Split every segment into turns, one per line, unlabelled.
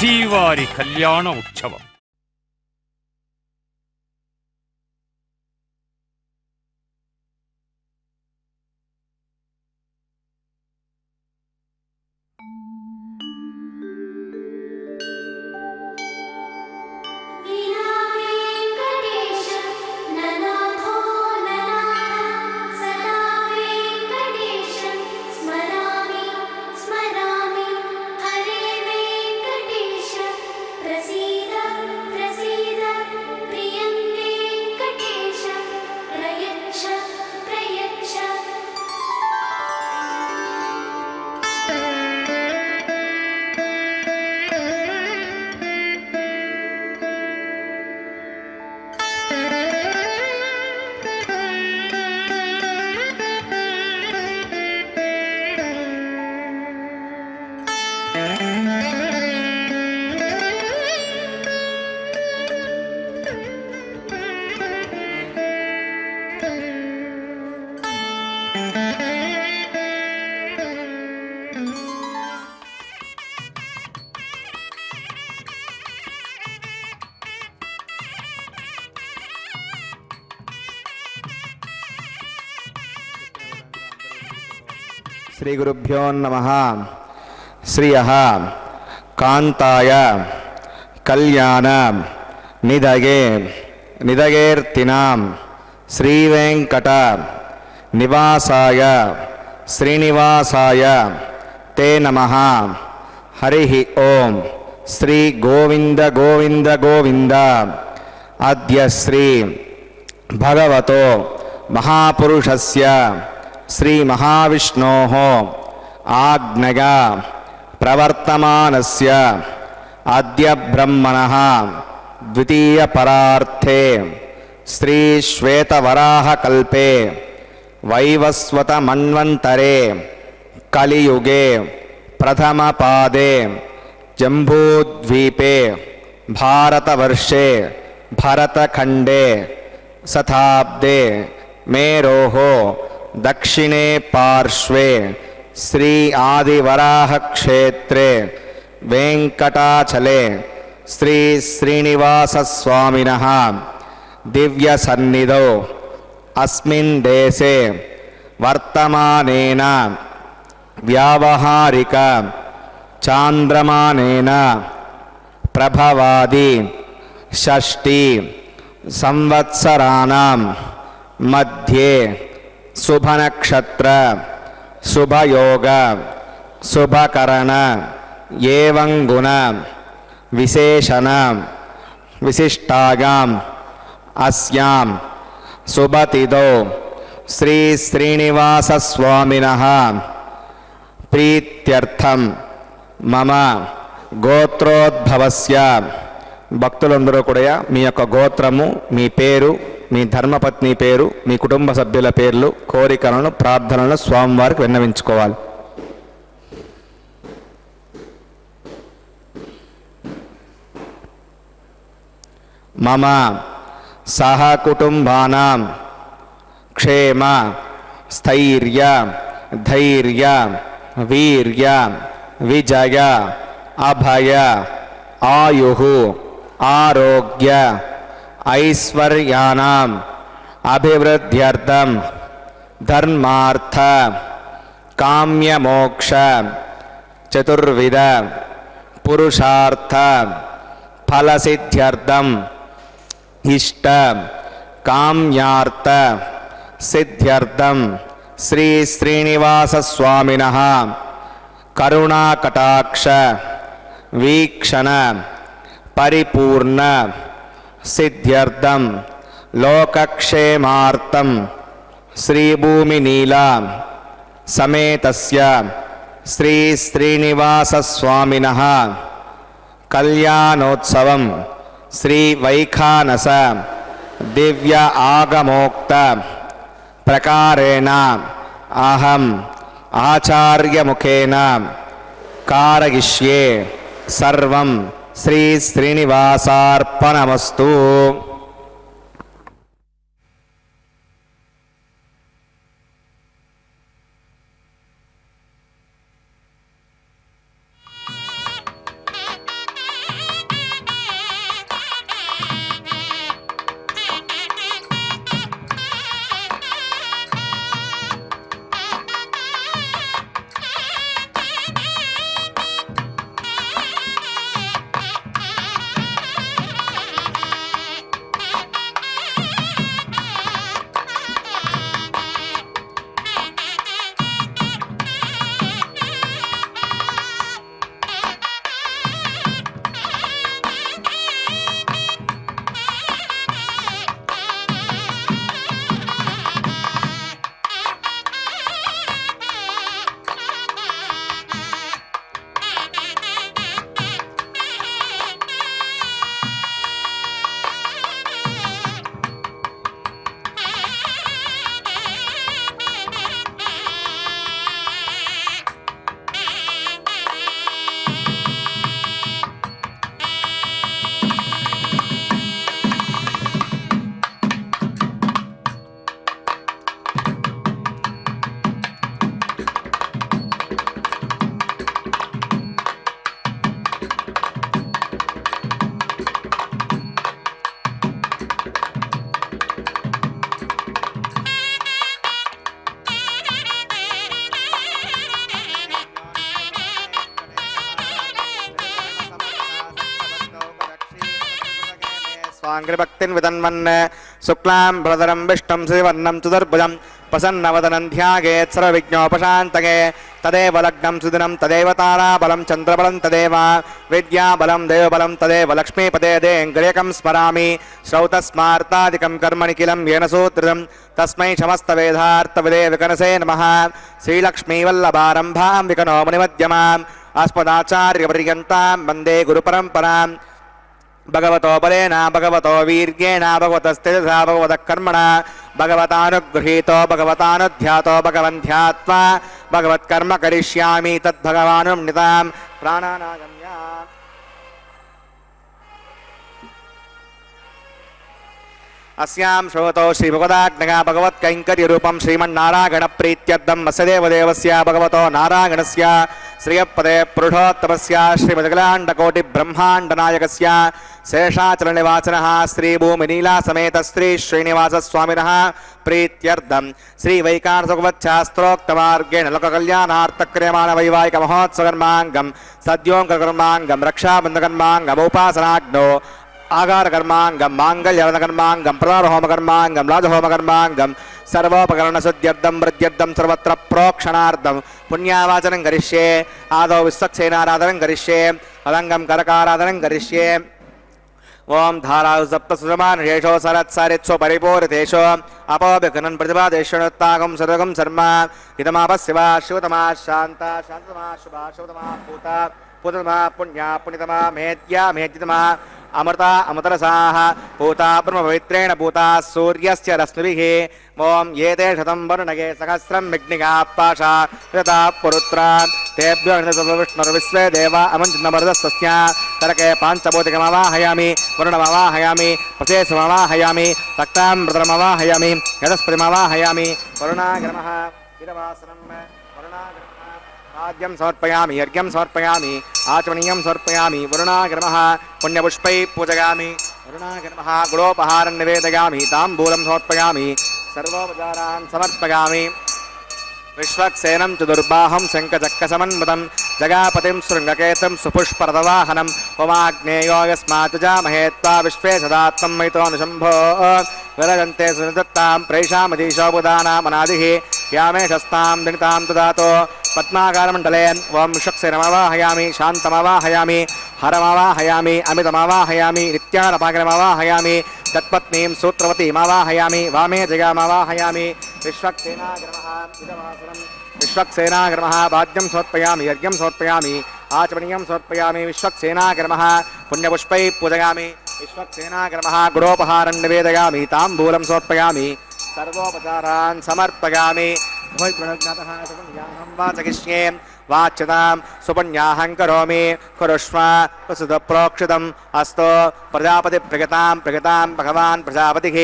శ్రీవారి కళ్యాణ ఉత్సవం.
శ్రీ గురుభ్యో నమః. శ్రియః కాంతాయ కళ్యాణ నిధగే నిధగేర్తినాం శ్రీవేంకట నివాసాయ శ్రీనివాసాయ తే నమః. హరి ఓం. శ్రీ గోవింద గోవింద గోవింద. అద్య శ్రీ భగవతో మహాపురుషస్య శ్రీ మహావిష్ణోః ఆజ్ఞయా ప్రవర్తమానస్య అద్య బ్రహ్మణః ద్వితీయ పరార్థే శ్రీ శ్వేతవరాహకల్పే వైవస్వత మన్వంతరే కలియుగే ప్రథమ పాదే జంబూద్వీపే భారతవర్షే భరతఖండే శతాబ్దే మేరోః దక్షిణే పార్శ్వే శ్రీ ఆదివరాహ క్షేత్రే వెంకటాచలే శ్రీ శ్రీనివాస స్వామినః దివ్య సన్నిధౌ అస్మిన్ దేశే వర్తమానేన వ్యావహారిక చాంద్రమానేన ప్రభవాది షష్ఠి సంవత్సరాణం మధ్యే శుభనక్షత్ర శుభయోగ శుభకరణ ఏవం గుణ విశేషణ విశిష్టాయాం అస్యాం శుభతిథౌ శ్రీ శ్రీనివాస స్వామినః ప్రీత్యర్థం మమ గోత్రోద్భవస్య. భక్తులందరూ కూడా మీ యొక్క గోత్రము, మీ పేరు, మీ ధర్మపత్ని పేరు, మీ కుటుంబ సభ్యుల పేర్లు, కోరికలను, ప్రార్థనలను స్వామివారికి విన్నవించుకోవాలి. మమ సహ కుటుంబానాం క్షేమ స్థైర్య ధైర్య వీర్య విజయ అభయ ఆయుః ఆరోగ్య ఐశ్వర్యానాం అభివృద్ధ్యర్థం ధర్మార్థ కామ్యమోక్ష చతుర్విధ పురుషార్థ ఫలసిద్ధ్యర్థం ఇష్ట కామ్యార్థ సిద్ధ్యర్థం శ్రీ శ్రీనివాస స్వామినః కరుణాకటాక్ష వీక్షణ పరిపూర్ణ సిద్ధ్యర్థం లోకక్షేమార్థం శ్రీభూమినీలా సమేతస్య శ్రీ శ్రీనివాస స్వామినః కళ్యాణోత్సవం శ్రీ వైఖానస దివ్య ఆగమోక్త ప్రకారేణ అహం ఆచార్యముఖేన కారయిష్యే. సర్వం శ్రీ శ్రీనివాసార్పణమస్తు. स्वाङ्घ्रिभक्तिन् विदन्वन् शुक्लां भरधरं विष्णुं श्रीवर्णं चतुर्भुजं प्रसन्नवदनं ध्यायेत् सर्वविघ्नोपशान्तये तदेव लग्नं सुदिनं तदेव ताराबलं चन्द्रबलं तदेव विद्याबलं देवबलं तदेव लक्ष्मीपदे देङ्गरेकं स्मरामि श्रौतस्मार्तादिकं कर्म निखिलं येन सूत्रितं तस्मै समस्तवेदार्थविदे विकनसे नमः श्रीलक्ष्मीवल्लभारम्भां विकनो मुनिमध्यमाम् अस्मदाचार्यपर्यन्तां वन्दे गुरुपरम्परां भगवतो बलेन भगवतो वीर्येण भगवतस्तेजसा भगवतः कर्मणा भगवतानुगृहीतो भगवतानुध्यातो भगवन् ध्यात्वा भगवत्कर्म करिष्यामि तद्भगवानुम्नितां प्राणानागम्य अस्यां श्रोतो श्रीभगवदाज्ञया भगवत्कैङ्कर्यरूपं श्रीमन्नारायणप्रीत्यर्थं अस्य देवदेवस्य भगवतो नारायणस्य श्रियपदे पुरुषोत्तमस्य श्रीमदखिलाण्डकोटिब्रह्माण्डनायकस्य शेषाचलनिवासनः श्रीभूमिनीलासमेत श्रीश्रीनिवासस्वामिनः प्रीत्यर्थं श्रीवैकानसभगवच्छास्त्रोक्तमार्गेण लोककल्याणार्थक्रियमाणवैवाहिकमहोत्सवकर्माङ्गं सद्योङ्कर्माङ्गं रक्षाबन्धकर्माङ्गमुपासनाग्नो आगारकर्माङ्गं माङ्गल्यवनकर्माङ्गं प्रदानहोमकर्माङ्गं राजहोमकर्माङ्गं सर्वोपकरणशुद्ध्यर्थं वृद्ध्यर्थं सर्वत्र प्रोक्षणार्थं पुण्यावाचनं करिष्ये आदौ विश्वक्सेनाराधनं करिष्ये अदङ्गं करकाराधनं करिष्ये ओम धारासु सप्तसुषमानशेषो सरत्सारित्सु परिपूरितेषु अपोभिघ्नन् प्रतिपादेष्वनुत्तागं सर्वगं शर्म इदमापस्य वा शिवतमा शान्ता शान्ततमा शुभा शिवतमा पूता पूततमा पुण्या पुण्यतमा मेद्या मेद्यतमा अमृता अमृतरसाः पूता ब्रह्मपवित्रेण पूता सूर्यस्य रश्मिभिः ओम ये ते शतं वर्णगे सहस्रं विघ्निकाः पाशा यथा पुरुत्रा तेभ्यो विष्णुर्विश्वे देवा अमञ्जनमरुदस्तस्य तरके पाञ्चभौतिकमवाहयामि वरुणमवाहयामि प्रशेषमवाहयामि रक्तामृतमवाहयामि यतस्पतिमवाहयामि वरुणाग्रमः इदवासनं वरुणाग्रमः आद्यं समर्पयामि यज्ञं समर्पयामि आचमनीयं समर्पयामि वरुणाग्रमः पुण्यपुष्पैः पूजयामि वरुणाग्रमः गुडोपहारं निवेदयामि ताम्बूलं समर्पयामि सर्वोपचारान् समर्पयामि विश्वक्सेनं चतुर्बाहं शङ्खचक्रसमन्वितं जगापतिं शृङ्गकेतं सुपुष्परथवाहनं उमाग्नेयो यस्मात् जामहे त्वा विश्वे सदात्मं मयितोऽनुशम्भो विरजन्ते सुनिदत्तां प्रेषामधीशो बुधानामनादिः यामेशस्तां दणितां ददातो पद्माकारमण्डले ओं विश्वक्सेनमवाहयामि शान्तमवाहयामि हरमवाहयामि अमितमवाहयामि नित्यानपाकरमवाहयामि तत्पत्नीं सूत्रवतीमवाहयामि वामे जगामवाहयामि विश्वक्सेनाग्रमः इदवासनं विश्वक्सेनाग्रमः वाद्यं समर्पयामि यज्ञं समर्पयामि आचमनीयं समर्पयामि विश्वक्सेनाग्रमः पुण्यपुष्पैः पूजयामि विश्वक्सेनाग्रमः गुडोपहारं निवेदयामि ताम्बूलं समर्पयामि सर्वोपचारान् समर्पयामि भवद्गुणज्ञातः सुपुण्याहं वाचयिष्ये वाच्यतां सुपुण्याहं करोमि कुरुष्व वसुधप्रोक्षितम् अस्तु प्रजापतिप्रगतां प्रगतां भगवान् प्रजापतिः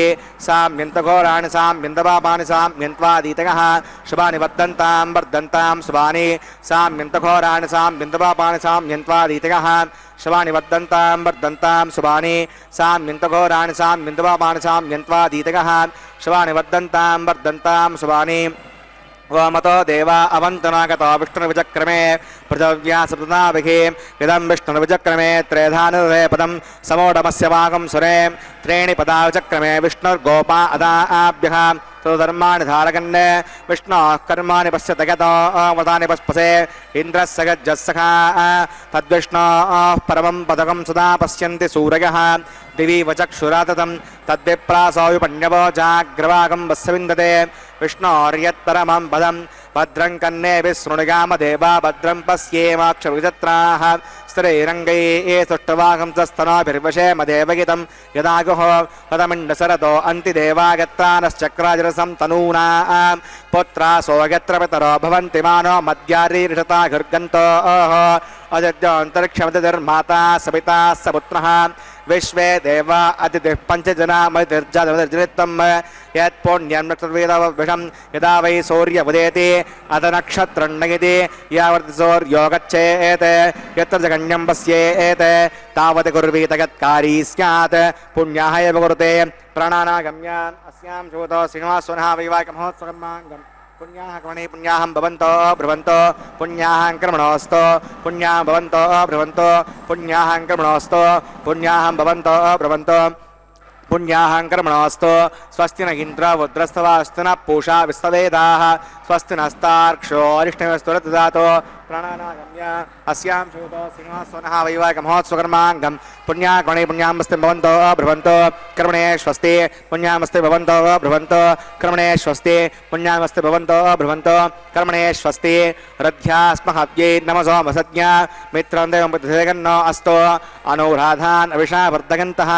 साम्यन्तघोराणि साम्यन्तपापानि साम्यन्त्वादीतयः शुभानि वर्धन्तां वर्धन्तां शुभानि साम्यन्तघोराणि साम्यन्तपापानि साम्यन्त्वादीतयः शुभानि वर्धन्तां वर्धन्तां शुभानि साम्यन्तघोराणि साम्यन्तपापानि साम्यन्त्वादीतयः शुभानि वर्धन्तां वर्धन्तां शुभानि ओमतो देवा अवन्तनागतो विष्णुर्विचक्रमे पृथिव्या सप्तनाभिः इदं विष्णुर्विचक्रमे त्रेधानुदे पदं समोढमस्य वागं सुरे त्रीणि पदा विचक्रमे विष्णुर्गोपा अदाभ्यः तदधर्माणि धारकन् विष्णोः कर्माणि पश्यत गतो व्रतानि पस्पसे इन्द्रस्य गज्जस्सखा तद्विष्णोः परमं पदकं सदा पश्यन्ति सूरयः दिवि वचक्षुराततं तद्विप्रासो विपण्यवो जाग्रवागं वत्सविन्दते विष्णोर्यत्परमं पदं भद्रं कन्नेभिः शृणुयामदेवा भद्रं पश्येमाक्षविजत्राः स्त्रीरङ्गैः सुष्ठुवागं च स्तनोभिर्वशेमदेवगितं यदागुः पदमिण्डसरतो अन्तिदेवागत्रानश्चक्राजरसं तनूनां पुत्रासो यत्र पितरो भवन्ति मानो मद्यारीरिषता घुर्गन्तोः अजद्योऽन्तरिक्षमतिर्माता सपिता सपुत्रः विश्वे देवा अतिथिः पञ्चजनामतिर्जनितं यत्पुण्यं नक्षत्रवेदविषं यदा वै सूर्यमुदेति अथ नक्षत्रन्नयति यावत् सूर्यो गच्छेत् यत्र जगन्यं पश्येत् तावत् कुर्वीत यत्कारी स्यात् पुण्याः एव कुरुते प्राणानागम्य अस्यां श्रोतो सिंहासनः वैवाहिकमहोत्सवकर्माङ्गम् पुण्याः क्रमणे पुण्याहं भवन्तो ब्रुवन्तो पुण्याहं कर्मणोऽस्तो पुण्याहं भवन्तो ब्रुवन्तो पुण्याहं कर्मणोऽस्तो पुण्याहं भवन्तो ब्रुवन्तो पुण्याहं कर्मणोऽस्तु स्वस्ति न इन्द्रो रुद्रस्तवास्तु न पूषा विश्ववेदाः स्वस्ति नस्तार्क्ष्यो अरिष्टमस्तु ददातु प्राणानागम्य अस्यां शोतो सिंहासनः वैवाहिकमहोत्सवकर्माङ्गं पुण्याकर्णे पुण्यामस्ते भवन्तो ब्रुवन्तो कर्मणे स्वस्ति पुण्यामस्ते भवन्तो ब्रुवन्तो कर्मणे स्वस्ति पुण्यामस्ते भवन्तो ब्रुवन्तो कर्मणे स्वस्ति रथ्यास्महव्यै नमसो मसज्ञा मित्रं देवं प्रतिगन्नो अस्तु अनुराधान् अविषावर्धगन्तः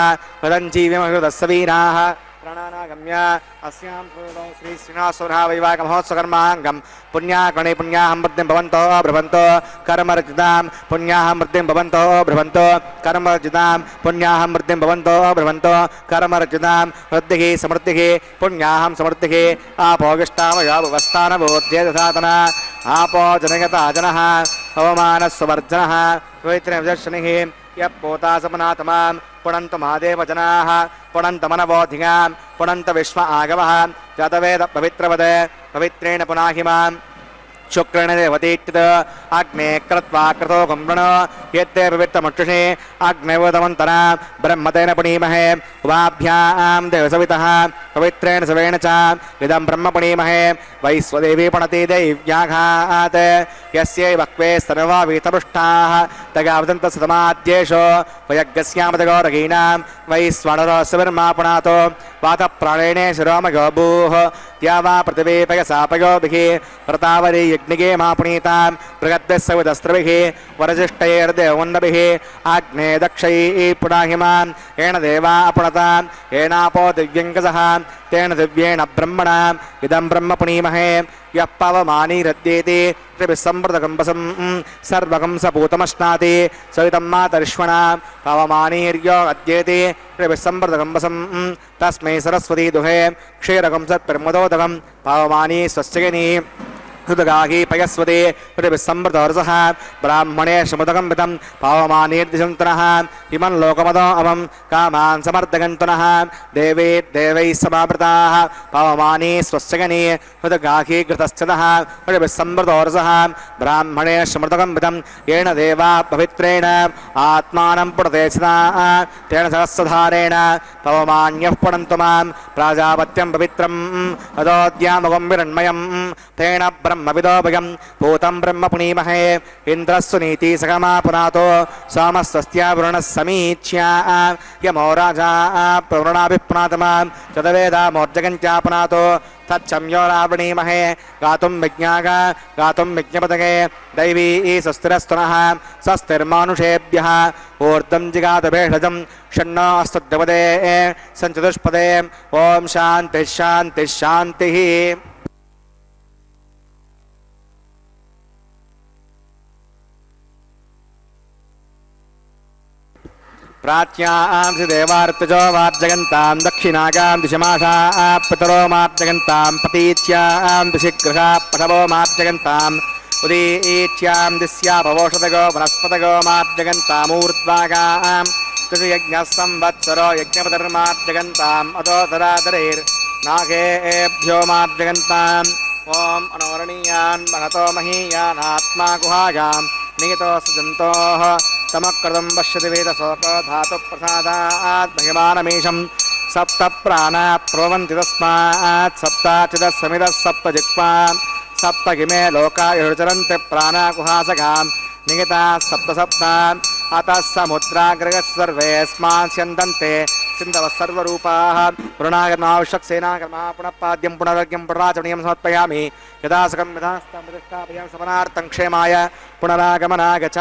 वदञ्जीविमहृदस्य वीराः प्राणानागम्य अस्यां शोतो श्री श्रीनिवासोरः वैवाहिकमहोत्सवकर्माङ्गं पुण्याकर्णे पुण्याहं वृद्धिं भवन्तो ब्रुवन्तो कर्मरजितां पुण्याहं वृद्धिं भवन्तो ब्रुवन्तो कर्मरजितां पुण्याहं वृद्धिं भवन्तो ब्रुवन्तो कर्मरजितां वृद्धिः समृद्धिः पुण्याहं समृद्धिः आपोगिष्टामयोवस्थानभूत्येदसातना आपो जनयता जनः पवमानस्वर्जनः पवित्रविदर्शनिः यः पोता सपनातमां पुणन्त महादेव जनाः पुणन्त मनवोधिगां पुणन्त विश्व आगवः जातवेद पवित्रवद पवित्रेण पुनाहि मां शुक्रेण देवतीत्य अग्ने कृत्वा कृतो कुम्भण यत्ते पवित्रमक्षुषे अग्निवदमन्तरा ब्रह्मतेन पुनीमहे उभाभ्यां देवसवितः पवित्रेण सवेण च इदं ब्रह्म पुनीमहे वैश्वदेवी पुणति दैव्याघात् यस्यै वक्वे सर्वा वीतपृष्ठाः तगावदन्त सतमाद्येषो वयज्ञस्यामतगौरगीनां वैश्वानरोऽस्वर्मा पुनातो वातप्राणेने शिरोमयो भूः या वा पृथिवीपयसापयोभिः व्रतावरी यज्ञिगे मापुनीतां बृहद्भिस्सविदस्त्रभिः वरजिष्टैर्देवोन्नभिः आग्ने दक्षैः पुनाहिमां येन देवा अपुणतां येनापो दिव्यङ्कसः तेन दिव्येण ब्रह्मणा इदं ब्रह्म पुनीमहे यः पवमानीरद्येति त्रिभिस्सम्वृतकम्बसं सर्वकं सपूतमश्नाति सवितं मातरिष्वणा पवमानीर्यो अद्येति त्रिभिस्सम्वृतकम्बसं तस्मै सरस्वती दुहे क्षीरकं सत्प्रमदोदकं पवमानी स्वस्यगिनी हृदगाही पयस्वती प्रतिभिस्सम्वृतोरसः ब्राह्मणे समुदकं वितं पावमानीर्दिशन्तनः इमं लोकमदो अमं कामान् समर्दगन्तुनः देवे देवैः समावृताः पावमानी स्वस्यगनी हृदगाही घृतश्चनः प्रतिभिस्सम्वृतोरसः ब्राह्मणे समुदकं वितं येन देवा पवित्रेण आत्मानं पुणतेचनाः तेन सहस्रधारेण पवमान्यः पुणन्तु मां प्राजापत्यं पवित्रम् अदोद्यामगं विरण्मयं तेन ब्रह्मविदोभयं भूतं ब्रह्म पुनीमहे इन्द्रस्सु नीति सकमा पुनातो सोमस्वस्त्यावरुणः समीच्या यमो राजा प्रवृणाभिपुनातमां चतवेदामोर्जगञ्चा पुनातो तच्छम्यो रावणीमहे गातुं विज्ञागा गातुं विज्ञपदगे दैवी स्वस्तिरस्तुनः स्वस्तिर्मानुषेभ्यः ऊर्ध्वं जिगातभेषजं षण्णो अस्तुद्यपदे सञ्चतुष्पदे ॐ शान्तिः शान्तिः शान्तिः प्राच्यां देवार्तजो वार्जगन्तां दक्षिणागां दिशमाषाः पितरो मार्जगन्तां पतीच्यां दिशिगृहा पठवो मार्जगन्ताम् उदीच्यां दिस्यापवोषधगो वनस्पतगो मार्जगन्तामूर्ध्वागां कृषियज्ञः संवत्सरो यज्ञपतिर्मार्जगन्ताम् अतो तरातरेर्नागेभ्यो मार्जगन्ताम् ॐ अनोरणीयान् महतो महीयानात्मा गुहायां निहितो सजन्तोः तमकृतं पश्यति वेदशोको धातुप्रसादात् महिमानमीशं सप्त प्राणा प्रभवन्ति तस्मात् सप्ताचिदस्समिदः सप्त जिह्वा सप्त इमे लोका युचरन्ति प्राणाकुहासकां निहिताः सप्त सप्ता अतः समुद्राग्रगः सर्वेऽस्मान् स्यन्दन्ते सिन्धवः सर्वरूपाः वरुणागर्मावश्यक्सेनागर्मा पुनः पाद्यं पुनरर्घ्यं पुनराचमनीयं समर्पयामि यदा सकं यथास्तं प्रतिष्ठापयामि समनार्थं क्षेमाय पुनरागमनागच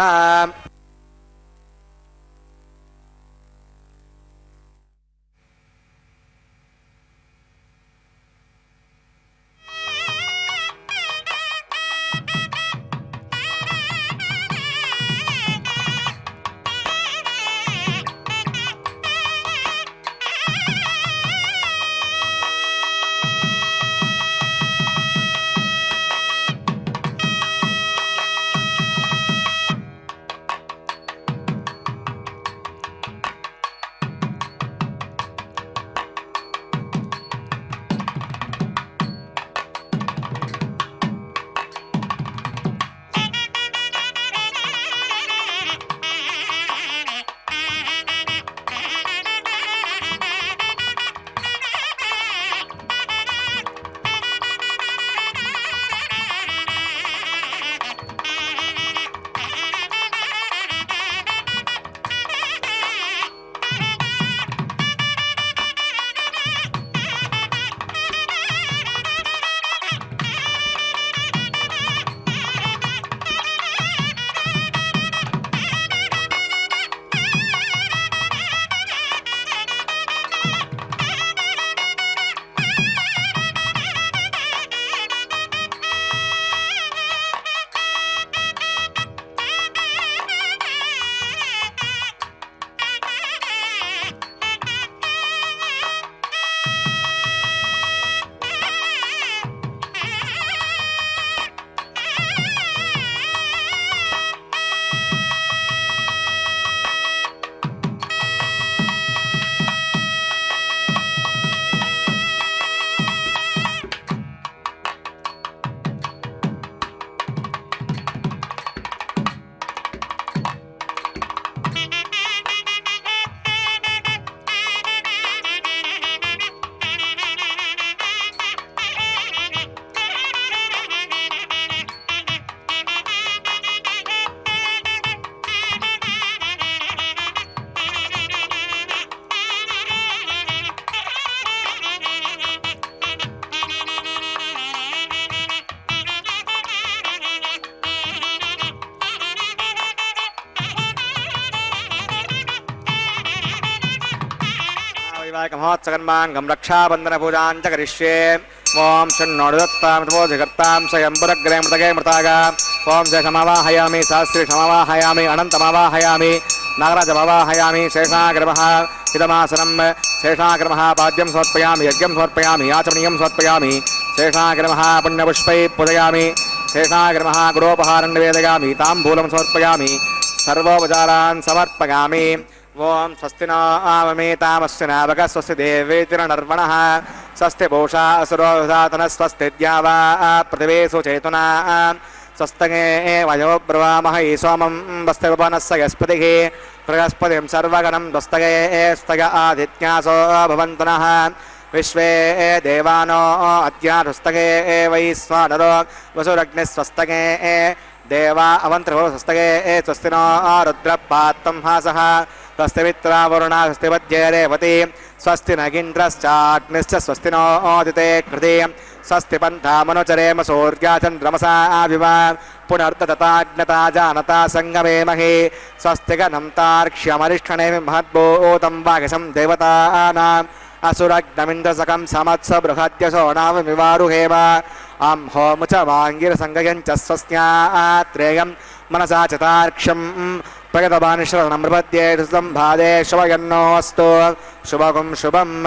महोत्सकर्माङ्गं रक्षाबन्धनपूजां च करिष्ये ॐ शन्नोदत्तां जगत्तां स्वयंपुरग्रे मृतगे मृतागा ॐ शेषमवाहयामि सहस्रीषमवाहयामि अनन्तमवाहयामि नागराजमवाहयामि शेषाग्रमः इदमासनं शेषाग्रमः पाद्यं समर्पयामि यज्ञं समर्पयामि आचमनीयं समर्पयामि शेषाग्रमः पुण्यपुष्पैः पूजयामि शेषाग्रमः गुरोपहारं निवेदयामि ताम्बूलं समर्पयामि सर्वोपचारान् समर्पयामि ओम स्वस्ति नो आममेतामस्य नावकः स्वस्ति देवेतिर्नर्वणः स्वस्ति पूषा असुरोधातनः स्वस्ति द्यावा पृथिवी सुचेतुना स्वस्तगे वयो ब्रवामहै सोमं वस्तिपवनस्य यस्पतिः बृहस्पतिं सर्वगणं स्वस्तगे स्तग आदित्यासो भवन्तु नः विश्वे देवानो अद्याधुस्तगे वैश्वानरो वसुरग्निस्वस्तगे देवा अवन्त्रो स्वस्तगे स्वस्ति नो रुद्रपात्तं हासः स्वस्ति मित्रावरुणा स्वस्ति वज्ये रेवती स्वस्ति नगिन्द्रश्चाग्निश्च स्वस्ति नो ओदिते कृते स्वस्ति पन्थामनुचरेम सूर्या चन्द्रमसा विव पुनर्दताज्ञता जानता सङ्गमेमहि स्वस्ति गणं तार्क्ष्यमरिष्ठणे महद्भूतं वागसं देवतानाम् असुरग्नमिन्द्रसकं समत्स बृहद्यशो नाममिवारुहेम अं होमुचवाङ्गिरसङ्गयञ्च स्वस्त्यात्रेयं मनसा चतार्क्ष्यं प्रगतवानिश्रवणं प्रपद्ये सम्भादे शुभयन्नोऽस्तु शुभगुं शुभम्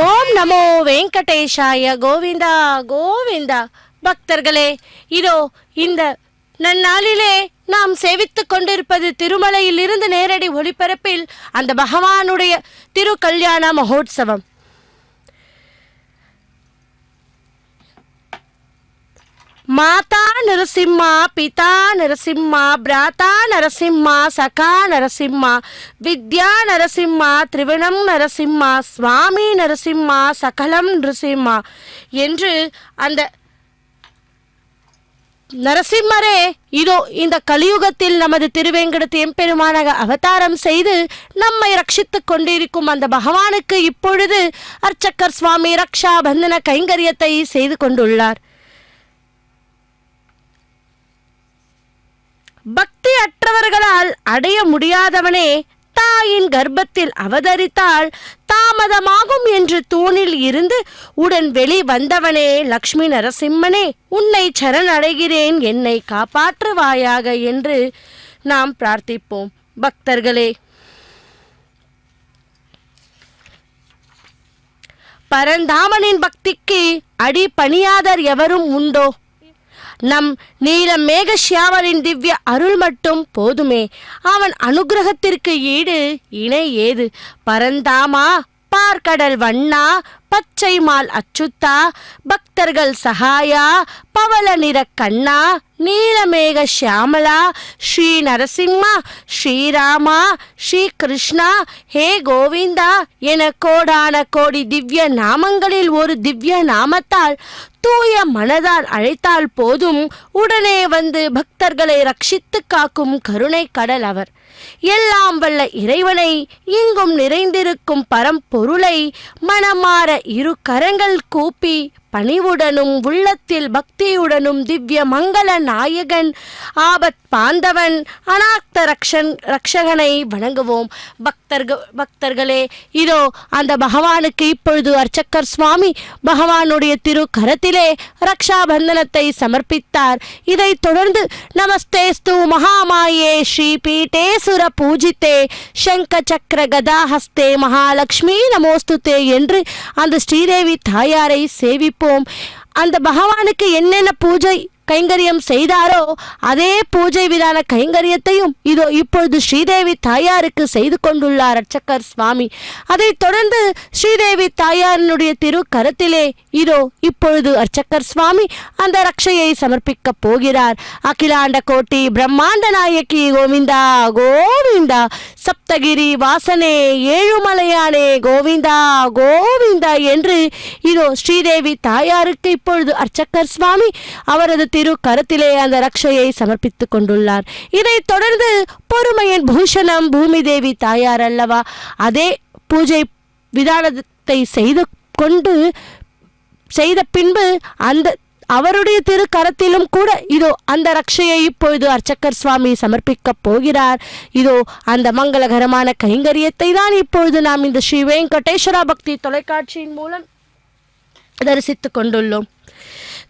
ஓம் நமோ வெங்கடேஷாய கோவிந்தா கோவிந்தா. பக்தர்களே, இதோ இந்த நன்னாளிலே நாம் சேவித்துக் கொண்டிருப்பது திருமலையில் இருந்து நேரடி ஒளிபரப்பில் அந்த பகவானுடைய திரு கல்யாண மகோத்சவம். மாதா நரசிம்மா, பிதா நரசிம்மா, பிராதா நரசிம்மா, சகா நரசிம்மா, வித்யா நரசிம்மா, திரிவிணம் நரசிம்மா, சுவாமி நரசிம்மா, சகலம் நரசிம்மா என்று அந்த நரசிம்மரே இதோ இந்த கலியுகத்தில் நமது திருவேங்கடத்து எம்பெருமானாக அவதாரம் செய்து நம்மை ரட்சித்துக் கொண்டிருக்கும் அந்த பகவானுக்கு இப்பொழுது அர்ச்சகர் சுவாமி ரக்ஷா பந்தன கைங்கரியத்தை செய்து கொண்டுள்ளார். பக்தி அற்றவர்களால் அடைய முடியாதவனே தாயின் கர்ப்பத்தில் அவதரித்தால் தாமதமாகும் என்று தூணில் இருந்து உடன் வெளி வந்தவனே லக்ஷ்மி நரசிம்மனே, உன்னை சரணடைகிறேன், என்னை காப்பாற்றுவாயாக என்று நாம் பிரார்த்திப்போம். பக்தர்களே, பரந்தாமனின் பக்திக்கு அடி பணியாதர் எவரும் உண்டோ? நம் நீல மேகசியாமலின் திவ்ய அருள் மட்டும் போதுமே. அவன் அனுகிரகத்திற்கு ஈடு இணை ஏது? பரந்தாமா, பார்க்கடல் வண்ணா, பச்சை மால் அச்சுத்தா, பக்தர்கள் சகாயா, பவள நிற கண்ணா, நீலமேக ஷியாமலா, ஸ்ரீ நரசிம்மா, ஸ்ரீராமா, ஸ்ரீ கிருஷ்ணா, ஹே கோவிந்தா என கோடான கோடி திவ்ய நாமங்களில் ஒரு திவ்ய நாமத்தால் தூய மனதால் அழைத்தால் போதும், உடனே வந்து பக்தர்களை ரட்சித்து காக்கும் கருணை கடல் அவர். எல்லாம் வல்ல இறைவனை, எங்கும் நிறைந்திருக்கும் பரம்பொருளை மனமாற இரு கரங்கள் கூப்பி பணிவுடனும் உள்ளத்தில் பக்தியுடனும் திவ்ய மங்கள நாயகன், ஆபத் பாந்தவன், அநாத்த ரக்ஷகனை வணங்குவோம். பக்தர்களே, இதோ அந்த பகவானுக்கு இப்பொழுது அர்ச்சகர் சுவாமி பகவானுடைய திரு கரத்திலே ரக்ஷாபந்தனத்தை சமர்ப்பித்தார். இதைத் தொடர்ந்து நமஸ்தேஸ்து மகாமாயே ஸ்ரீ பீட்டேசுர பூஜித்தே சங்க சக்கர கதாஹஸ்தே மகாலட்சுமி நமோஸ்துதே என்று அந்த ஸ்ரீதேவி தாயாரை சேவிப்போம். அந்த பகவானுக்கு என்னென்ன பூஜை கைங்கரியம் செய்தாரோ அதே பூஜை விதான கைங்கரியத்தையும் இதோ இப்பொழுது ஸ்ரீதேவி தாயாருக்கு செய்து கொண்டுள்ளார் அர்ச்சகர் சுவாமி. அதைத் தொடர்ந்து ஸ்ரீதேவி தாயாரினுடைய திரு கரத்திலே இதோ இப்பொழுது அர்ச்சகர் சுவாமி அந்த ரக்ஷையை சமர்ப்பிக்க போகிறார். அகிலாண்ட கோட்டி பிரம்மாண்ட நாயகி கோவிந்தா கோவிந்தா, சப்தகிரி வாசனே ஏழுமலையானே கோவிந்தா கோவிந்தா என்று இதோ ஸ்ரீதேவி தாயாருக்கு இப்பொழுது அர்ச்சகர் சுவாமி அவரது திரு கரத்திலே அந்த ரக்ஷையை சமர்ப்பித்துக் கொண்டுள்ளார். இதைத் தொடர்ந்து பொறுமையின் பூஷணம் பூமி தேவி தாயார் அல்லவா, அதே பூஜை விதானத்தை செய்த பின்பு அந்த அவருடைய திரு கரத்திலும் கூட இதோ அந்த ரக்ஷையை இப்பொழுது அர்ச்சகர் சுவாமி சமர்ப்பிக்க போகிறார். இதோ அந்த மங்களகரமான கைங்கரியத்தை தான் இப்பொழுது நாம் இந்த ஸ்ரீ வெங்கடேஸ்வரா பக்தி தொலைக்காட்சியின் மூலம் தரிசித்துக் கொண்டுள்ளோம்.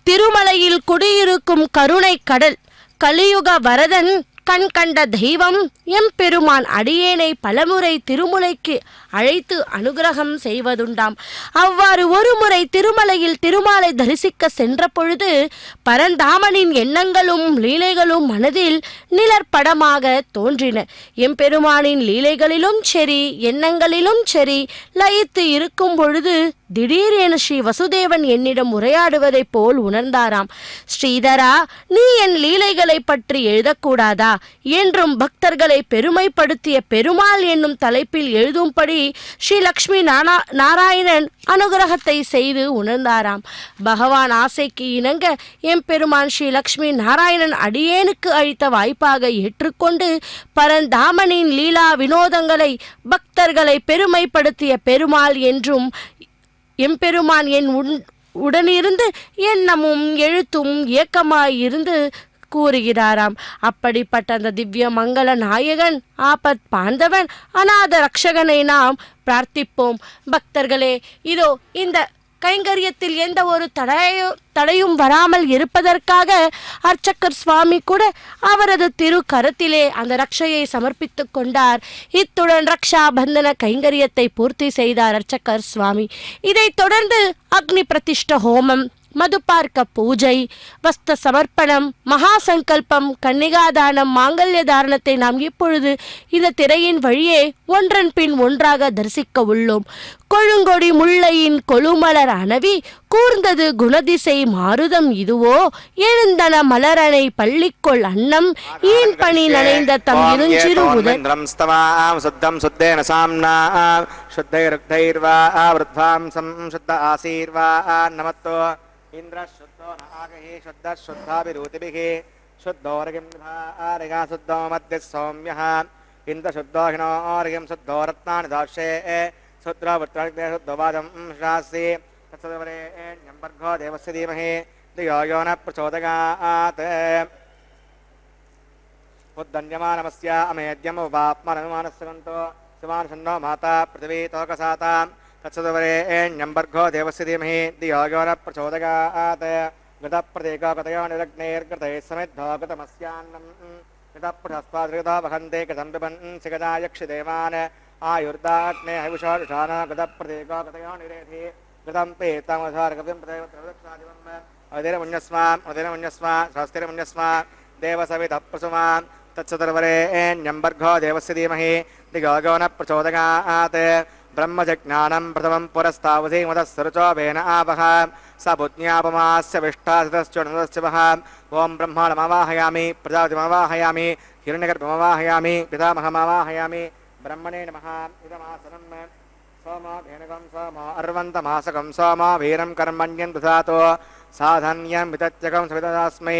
திருமலையில் குடியிருக்கும் கருணை கடல், கலியுக வரதன், கண் கண்ட தெய்வம் எம்பெருமான் அடியேனை பலமுறை திருமுலைக்கு அழைத்து அனுகிரகம் செய்வதுண்டாம். அவ்வாறு ஒருமுறை திருமலையில் திருமாலை தரிசிக்க சென்ற பொழுது பரந்தாமனின் எண்ணங்களும் லீலைகளும் மனதில் நிழற்படமாக தோன்றின. எம்பெருமானின் லீலைகளிலும் சரி எண்ணங்களிலும் சரி லயித்து இருக்கும் பொழுது திடீரென ஸ்ரீ வசுதேவன் என்னிடம் உரையாடுவதைப் போல் உணர்ந்தாராம். ஸ்ரீதரா, நீ என் லீலைகளை பற்றி எழுதக்கூடாதா என்றும் பக்தர்களை பெருமைப்படுத்திய பெருமாள் என்னும் தலைப்பில் எழுதும்படி ஸ்ரீ லக்ஷ்மி நாராயணன் அனுகிரகத்தை செய்து உணர்ந்தாராம். பகவான் ஆசைக்கு இணங்க எம்பெருமான் ஸ்ரீ லக்ஷ்மி நாராயணன் அடியேனுக்கு அளித்த வாய்ப்பாக ஏற்றுக்கொண்டு பரந்தாமனின் லீலா வினோதங்களை பக்தர்களை பெருமைப்படுத்திய பெருமாள் என்றும் எம்பெருமான் என் உடனிருந்து எண்ணமும் எழுத்தும் இயக்கமாயிருந்து கூறுகிறாராம். அப்படிப்பட்ட அந்த திவ்ய மங்கள நாயகன், ஆபத் பாந்தவன், அநாத ரக்ஷகனை நாம் பிரார்த்திப்போம். பக்தர்களே, இதோ இந்த கைங்கரியத்தில் எந்த ஒரு தடையும் வராமல் இருப்பதற்காக அர்ச்சகர் சுவாமி கூட அவரது திரு கரத்திலே அந்த ரக்ஷையை சமர்ப்பித்துக் கொண்டார். இத்துடன் ரக்ஷா பந்தன கைங்கரியத்தை பூர்த்தி செய்தார் அர்ச்சகர் சுவாமி. இதைத் தொடர்ந்து அக்னி பிரதிஷ்ட ஹோமம், மதுபார்க்க பூஜை, வஸ்த சமர்ப்பணம், மகா சங்கல்பம், கன்னிகாதானம், மாங்கல்ய தாரணத்தை நாம் இப்பொழுது இந்த திரையின் வழியே ஒன்றன் பின் ஒன்றாக தரிசிக்க உள்ளோம். கொழுங்கொடி முல்லையின் கொழுமலர் அணவி கூர்ந்தது குணதிசை மாருதம் இதுவோ, எழுந்தன மலரணை பள்ளிக்கொள் அன்னம் ஈன் பணி நனைந்த தம் இருஞ்சிறு உதன்
சுத்தம் சுத்தேன சாம்னா சுத்தைர்வா விருத்வாம்சம் சுத்த ஆசீர்வா நமத்தோ இந்திர சுத்தோ நாகஹி சுத்த சுத்தாபிரூதிபிஹ சுத்தோர்கிம்ஹாரிகா சுத்தோ மத்ய சௌம்யஹ இந்திர சுத்தோஹினோர்கிம் சுத்தோ ரத்னானி தாஷே சுத்ரவத்ரக்தே சுத்தவாதம் ஷாசி தத்சதவரேண்யம் பர்கோ தேவஸ்ய தீமஹி धियो यो न प्रचोदयात् उद्दन्यमानमस्य अमेद्यम् उपाप्मनमानस्सवन्तो शिवानशन्नो माता पृथिवी तोकसातां तत्सदवरेण्यं भर्गो देवस्य धीमहि धियो यो न प्रचोदयात् गतप्रतीको गतयो निरग्नेर्गतैः समिद्धो गतमस्यान्नं गतप्रथस्त्वादृगतो वहन्ते गतं पिबन् सिगदा यक्षिदेवान् आयुर्दाग्ने हविषोषाण गतप्रतीको गतयो निरेधि कृतं पीतमधारकव्यं प्रदेवत्रदक्षादिवम् अदिरमुन्यस्वा शास्त्रिरमुन्यस्वा देवसवितः प्रसुमा तत्सतर्वरेण्यं भर्गो देवस्य धीमहि दिगो न प्रचोदयात् ब्रह्मजज्ञानं प्रथमं पुरस्तावधीमतः सरुचोभेन आपः स बुज्ञापमास्य विष्टासितश्चोणस्य वः ॐ ब्रह्माणमवाहयामि प्रजापतिमवाहयामि हिरण्यगर्भमवाहयामि पितामहमवाहयामि ब्रह्मणे नमः इदमासनं सोमो भेनकं सोमो अर्वन्तमासकं सोमो वीरं कर्मण्यं दधातो साधन्यं वितत्यकं सविददास्मै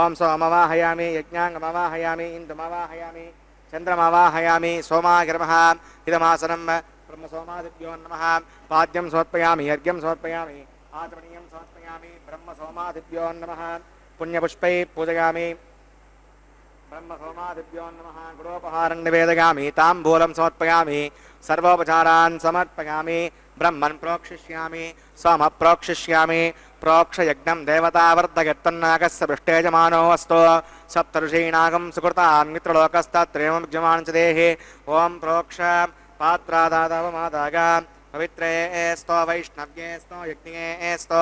ॐ सोमवाहयामि यज्ञाङ्गमवाहयामि इन्दुमवाहयामि चन्द्रमवाहयामि सोमागिरमः इदमासनं ब्रह्मसोमादिभ्यो नमः पाद्यं समर्पयामि अर्घ्यं समर्पयामि आचमनीयं समर्पयामि ब्रह्मसोमादिभ्यो नमः पुण्यपुष्पैः पूजयामि ब्रह्मसोमादिभ्यो नमः गुडोपहारं निवेदयामि ताम्बूलं समर्पयामि सर्वोपचारान् समर्पयामि ब्रह्मन् प्रोक्षिष्यामि सोमः प्रोक्षिष्यामि प्रोक्षयज्ञं देवतावर्धयत्तन्नागस्य पृष्ठेजमानो अस्तु सप्तऋषीणागं सुकृतान् मित्रलोकस्तत्रयमज्ञमान् च देहि ॐ प्रोक्ष पात्रादादवमादाग पवित्रे स्तो वैष्णव्ये स्तो यज्ञे स्तो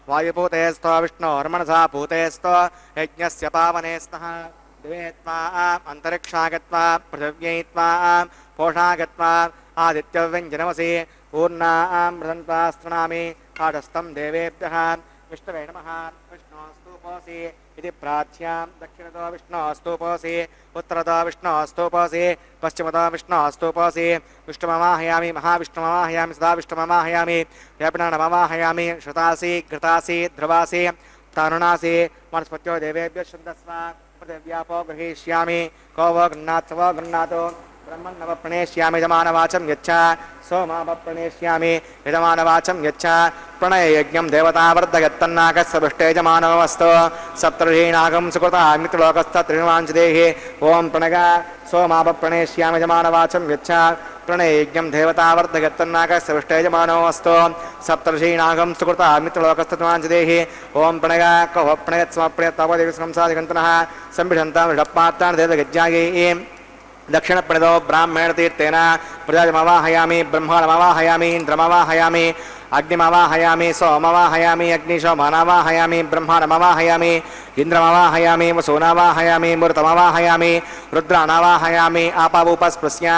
वायुपूते स्तो विष्णोर्मनसा पूते स्तो यज्ञस्य पावने स्तः दिवे त्वा अन्तरिक्षा गत्वा पृथिव्यै त्वा पोषा गत्वा आदित्यव्यञ्जनमसि पूर्णां मृदन्त्वा स्तृणामि काढस्थं देवेभ्यः विष्णवे नमः विष्णोस्तूपोऽसि इति प्रार्थ्यां दक्षिणतो विष्णोस्तूपोऽसि उत्तरतो विष्णोस्तूपोऽसि पश्चिमतो विष्णोस्तूपोऽसि विष्णुमवाहयामि महाविष्णुमवाहयामि सदा विष्णुमवाहयामि व्यापिनानमवाहयामि श्रुतासि घृतासि ध्रुवासि तारुणासि वनस्पत्यो देवेभ्यः शुद्धस्व पृथिव्यापो गृहीष्यामि को वो गृह्णात् स वो गृह्णातु ब्रह्मन्नवप्रणेष्यामि यजमानवाचं यच्छ सोमावप्रणेष्यामि यजमानवाचं यच्छ प्रणययज्ञं देवतावर्धयत्तन्नागस्य पृष्ठेजमानो अस्तु सप्तऋषीणागं सुकृतामित्रलोकस्तत्रिणवाञ्च देहि ॐ प्रणग सोमावप्रणेष्यामि यजमानवाचं यच्छ प्रणययज्ञं देवतावर्धयत्तन्नागस्य पृष्ठेजमानो अस्तु सप्तऋषीणागं सुकृतामित्रलोकस्तत्रिणवाञ्च देहि ॐ प्रणग कौ प्रणयत्समप्रणयत्तावदेवसंसादिगन्तनः संभिषन्तां षड्पात्रान् देवगज्ञायै दक्षिणप्रणदो ब्राह्मण तीर्थेन प्रजामवाहयामि ब्रह्मणमवाहयामि इन्द्रमवाहयामि अग्निमवाहयामि सोमवाहयामि अग्निशोमानवाहयामि ब्रह्मणमवाहयामि इन्द्रमवाहयामि वसूनवाहयामि मृतमवाहयामि रुद्राणवाहयामि आपावुपस्पृश्य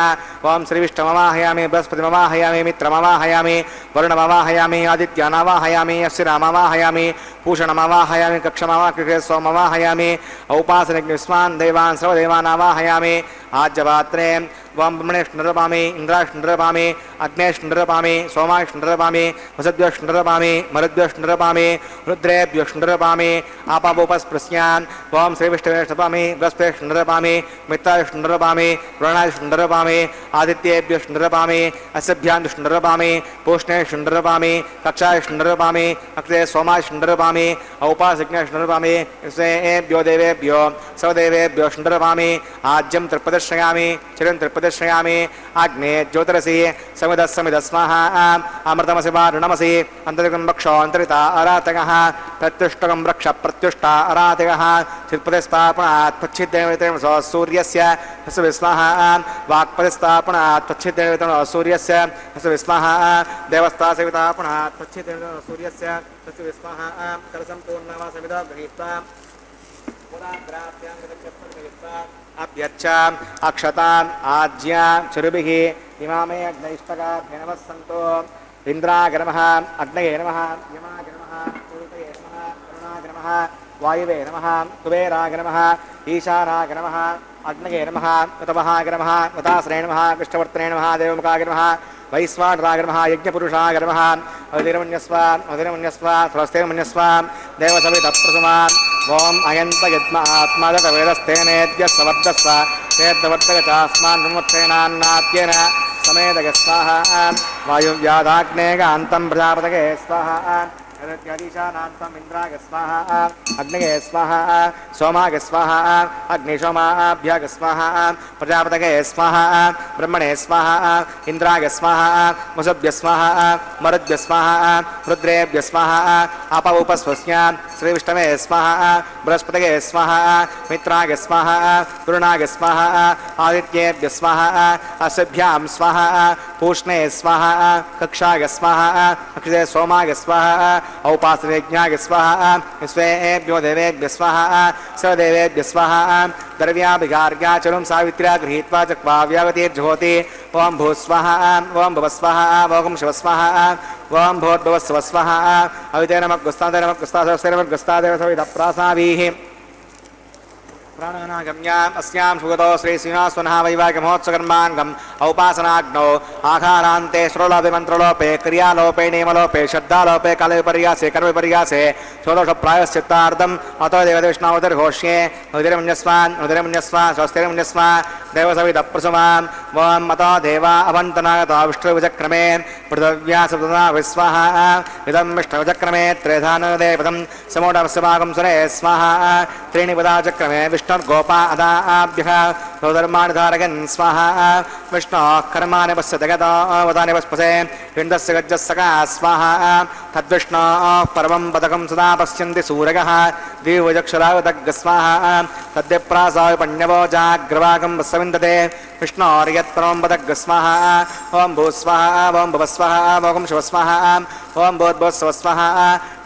ॐ श्रीविष्णुमवाहयामि बृहस्पतिमवाहयामि मित्रमवाहयामि वरुणमवाहयामि आदित्यानवाहयामि अश्विनामवाहयामि पूषणमवाहयामि कक्षमवाहयामि सोमवाहयामि औपासनग्निस्वान् देवान् सर्वदेवानावाहयामि आज्यपात्रे ॐ ब्रह्मणेष्णुरपामि इन्द्राष्णुरपामि अग्नेष्णुरपामि सोमाष्णुरपामि वसुभ्योष्णुरपामि मरुद्भ्योष्णुरपामि रुद्रेभ्योष्णुरपामि आपावुपस्पृश्यान् ॐ श्रीविष्णुवेष्णुरपामि बृहस्पतिष्णुरपामि मित्राष्णुरपामि वरुणाष्णुरपामि आदित्येभ्योष्णुरपामि अस्यभ्यान्दुष्णुरपामि पूष्णेष्णुरपामि कक्षाष्णुरपामि अक्षे सोमाष्णुरपामि औपासज्ञष्णुरपामि स्वेभ्यो देवेभ्यो सर्वदेवेभ्योष्णुरपामि आज्यं त्रिप्रदर्शयामि चिरं त्रिप्रदर्शयामि अग्ने ज्योतिरसि समिदः स्वाहा अमृतमसि वारुणमसि अन्तरिकं रक्ष अन्तरिता अरातकः प्रत्युष्टकं रक्ष प्रत्युष्टा अरातकः चित्पतिस्थापनात् पच्छिद्देवतेन सूर्यस्य तस्य विस्महा वाक्पतिस्थापनात् पच्छिद्देवतेन सूर्यस्य तस्य विस्महा देवस्तासेवितापनात् पच्छिद्देवतेन सूर्यस्य तस्य विस्महा करसम्पूर्णवा समिदा गृहीत्वा अभ्यच्छ अक्षताम् आज्या चरुभिः इमामे अग्नैष्टकाभ्य नमः सन्तो इन्द्राय नमः अग्नये नमः यमाय नमः पूर्वये नमः वरुणाय नमः वायुवे नमः कुबेराय नमः ईशानाय नमः अग्नये नमः उतमहाय नमः उतासने नमः कृष्णवर्तने नमः देवमुखाय नमः वैश्वानराय नमः यज्ञपुरुषाय नमः अवधिरमन्यस्व स्वस्तिर्मन्यस्व देवसवितप्रसुमा ॐ अयन्त यद्म आत्मादवेदस्तेनेद्य सवर्धस्व तेद्वर्तगचास्मान् ब्रह्मत्सेनान्नाद्येन समेदय स्वाहा वायुव्याधाग्नेगान्तं प्रजापतये स्वाहा यदीशानान्तं इन्द्राय स्वाहा अग्नये स्वाहा सोमाय स्वाहा अग्निशोमाभ्याग स्वाहा प्रजापतये स्वाहा ब्रह्मणे स्वाहा इन्द्राय स्वाहा वसुभ्य स्वाहा मरुद्भ्य स्वाहा रुद्रेभ्य स्वाहा अपौपस्वस्य श्रीविष्णवे स्वाहा बृहस्पतये स्वाहा मित्राय स्वाहा गुरुणाय स्वाहा आदित्येभ्य स्वाहा अस्भ्यां स्वाहा पूष्णे स्वाहा कक्षाय स्वाहा अक्षिते सोमाय स्वाहा औपासनेज्ञाय स्वाहा स्वेभ्यो देवेभ्य स्वाहा सर्वदेवेभ्य स्वाहा द्रव्याभिगार्ग्याचरुं सावित्र्या गृहीत्वा चक्वा व्यावतीर्जुहोति ओं भूस्वाहा ओं भवस्वाहा ओं शिवस्वाहा ओं भूर्भुवस्वस्वाहा अविते नमः गुस्तादे नमः गुस्तादे नमः गुस्तादे सविदप्रासाभिः प्राणानागम्याम् अस्यां सुगतो श्रीश्रीनिवासवनः वैवाहिकमहोत्सवकर्माङ्गम् औपासनाग्नौ आहारान्ते श्रोलोपे क्रियालोपे नियमलोपे श्रद्धालोपे कालविपर्यासे कर्मविपर्यासे षोडशप्रायश्चित्तार्थम् अतो देवदेविष्णावतिर्घोष्ये उदिरमुञ्जस्वा स्वस्तिर्मुञ्जस्वा देवसविदप्रसुमाम् वं मतो देवा अवन्तनागतो विष्णुविचक्रमे पृथिव्या सप्तधा विस्वाहा इदं विष्णुविचक्रमे त्रेधानुदेवतं समोढस्यमागं सुरे स्वाहा त्रीणि पदाचक्रमे विष्णुर्गोपा अदाभ्यः सौधर्माणि धारयन् स्वाहा विष्णोः कर्माणि पश्यति गतो वदानि पस्पसे पिण्डस्य गज्जस्सका स्वाहा तद्विष्णोः परमं पदकं सदा पश्यन्ति सूरयः द्विभुजक्षरावदग्ग स्वाहा तद्विप्रासाय पण्यवो जाग्रवागं वस्सविन्दते विष्णोर्यत्परमं पदग्ग स्वाहा ओं भूस्वाहा ओं भवस्वाहा ओं शिवस्वाहा ओं भूर्भुवस्वस्वाहा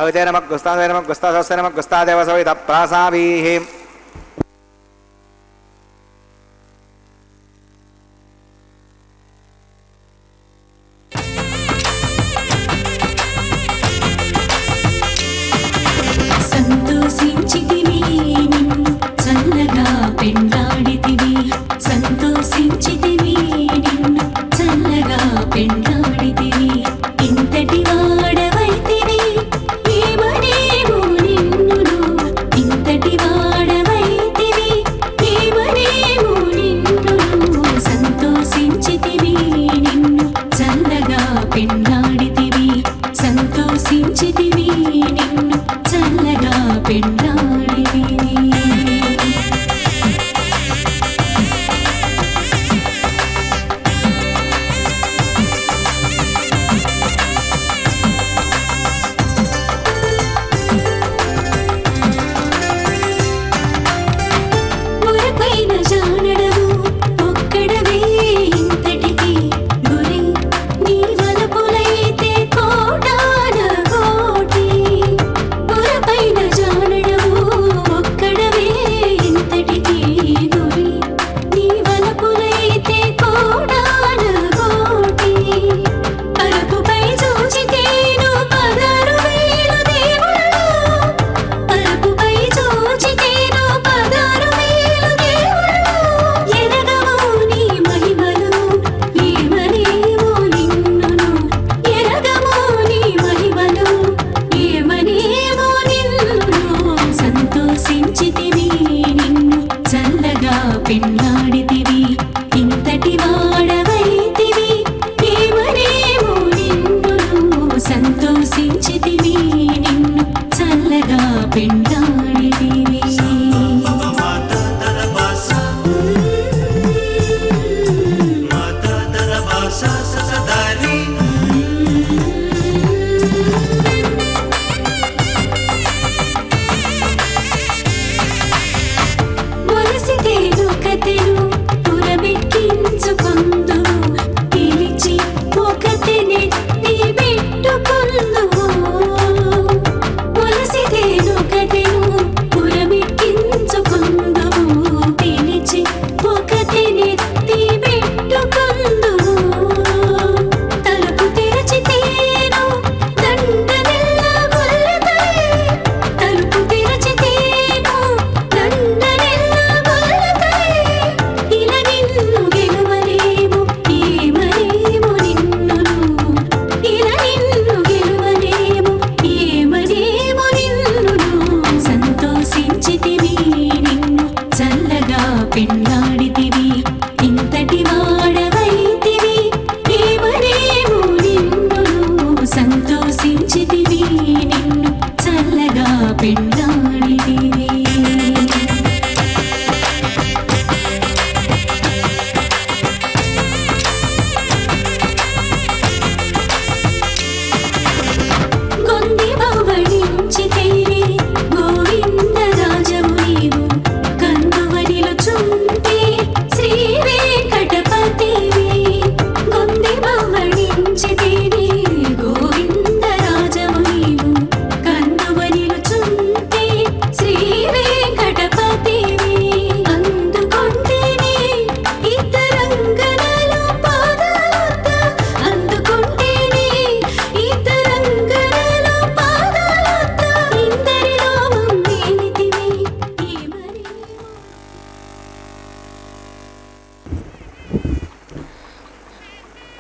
अविते नमः गुस्तादे नमः गुस्तादस्य नमः गुस्तादेव सविदप्रासाभिः
ఇంతటి వాడవైతివి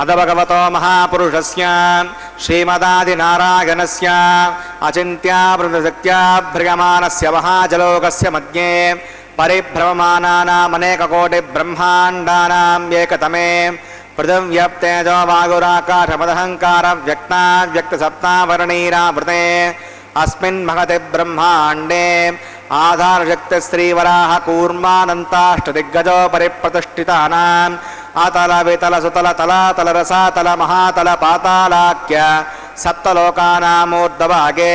अथ भगवतो महापुरुषस्य श्रीमदादिनारायणस्य अचिन्त्यावृतशक्त्या भ्रियमाणस्य महाजलोकस्य मध्ये परिभ्रममानानामनेककोटिब्रह्माण्डानाम् एकतमे पृथिव्यप्तेजो वायुराकाशमदहङ्कारव्यक्ताव्यक्तसप्तावरणीरावृते अस्मिन् महति ब्रह्माण्डे आधारशक्तिश्रीवराह कूर्मानन्ताष्टदिग्गजो परिप्रतिष्ठितानाम् अतल वितल सुतल तलातल रसातल महातल पातालाख्य सप्तलोकानामूर्धभागे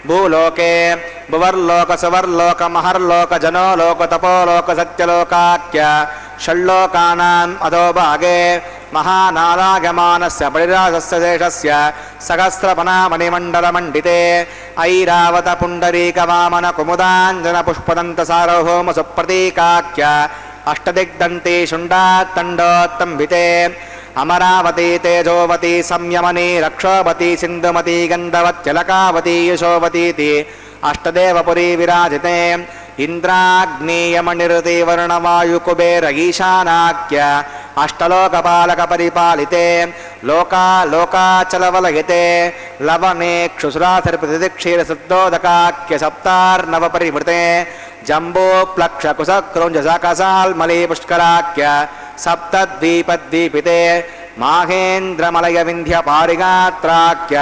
भूलोके भुवर्लोक सुवर्लोक महर्लोक जनोलोक तपोलोक सत्यलोकाख्य षण्लोकानाम् अधोभागे महानारागमानस्य परिराजस्य देशस्य सहस्रपनामणिमण्डलमण्डिते ऐरावत पुण्डरीक वामन कुमुदाञ्जन पुष्पदन्त सार्वभौम सुप्रतीकाख्य अष्टदिग्दन्ती शुण्डात्तण्डोत्तम्भिते अमरावती तेजोवती संयमनी रक्षोवती सिन्धुमती गन्धवत्यलकावती यशोवतीति अष्टदेवपुरी विराजिते इन्द्राग्नेयमनिरुति वर्णवायुकुबेर ईशानाख्य अष्टलोकपालक परिपालिते लोका लोकाचलवलहिते लवनेक्षुसुरासर्पतिक्षीरसुद्धोदकाख्य सप्तार्नव परिवृते जम्बो प्लक्ष कुशक्रौञ्जसकसाल्मली पुष्कराख्य सप्तद्वीपद्वीपिते माहेन्द्रमलय विन्ध्य पारिगात्राख्य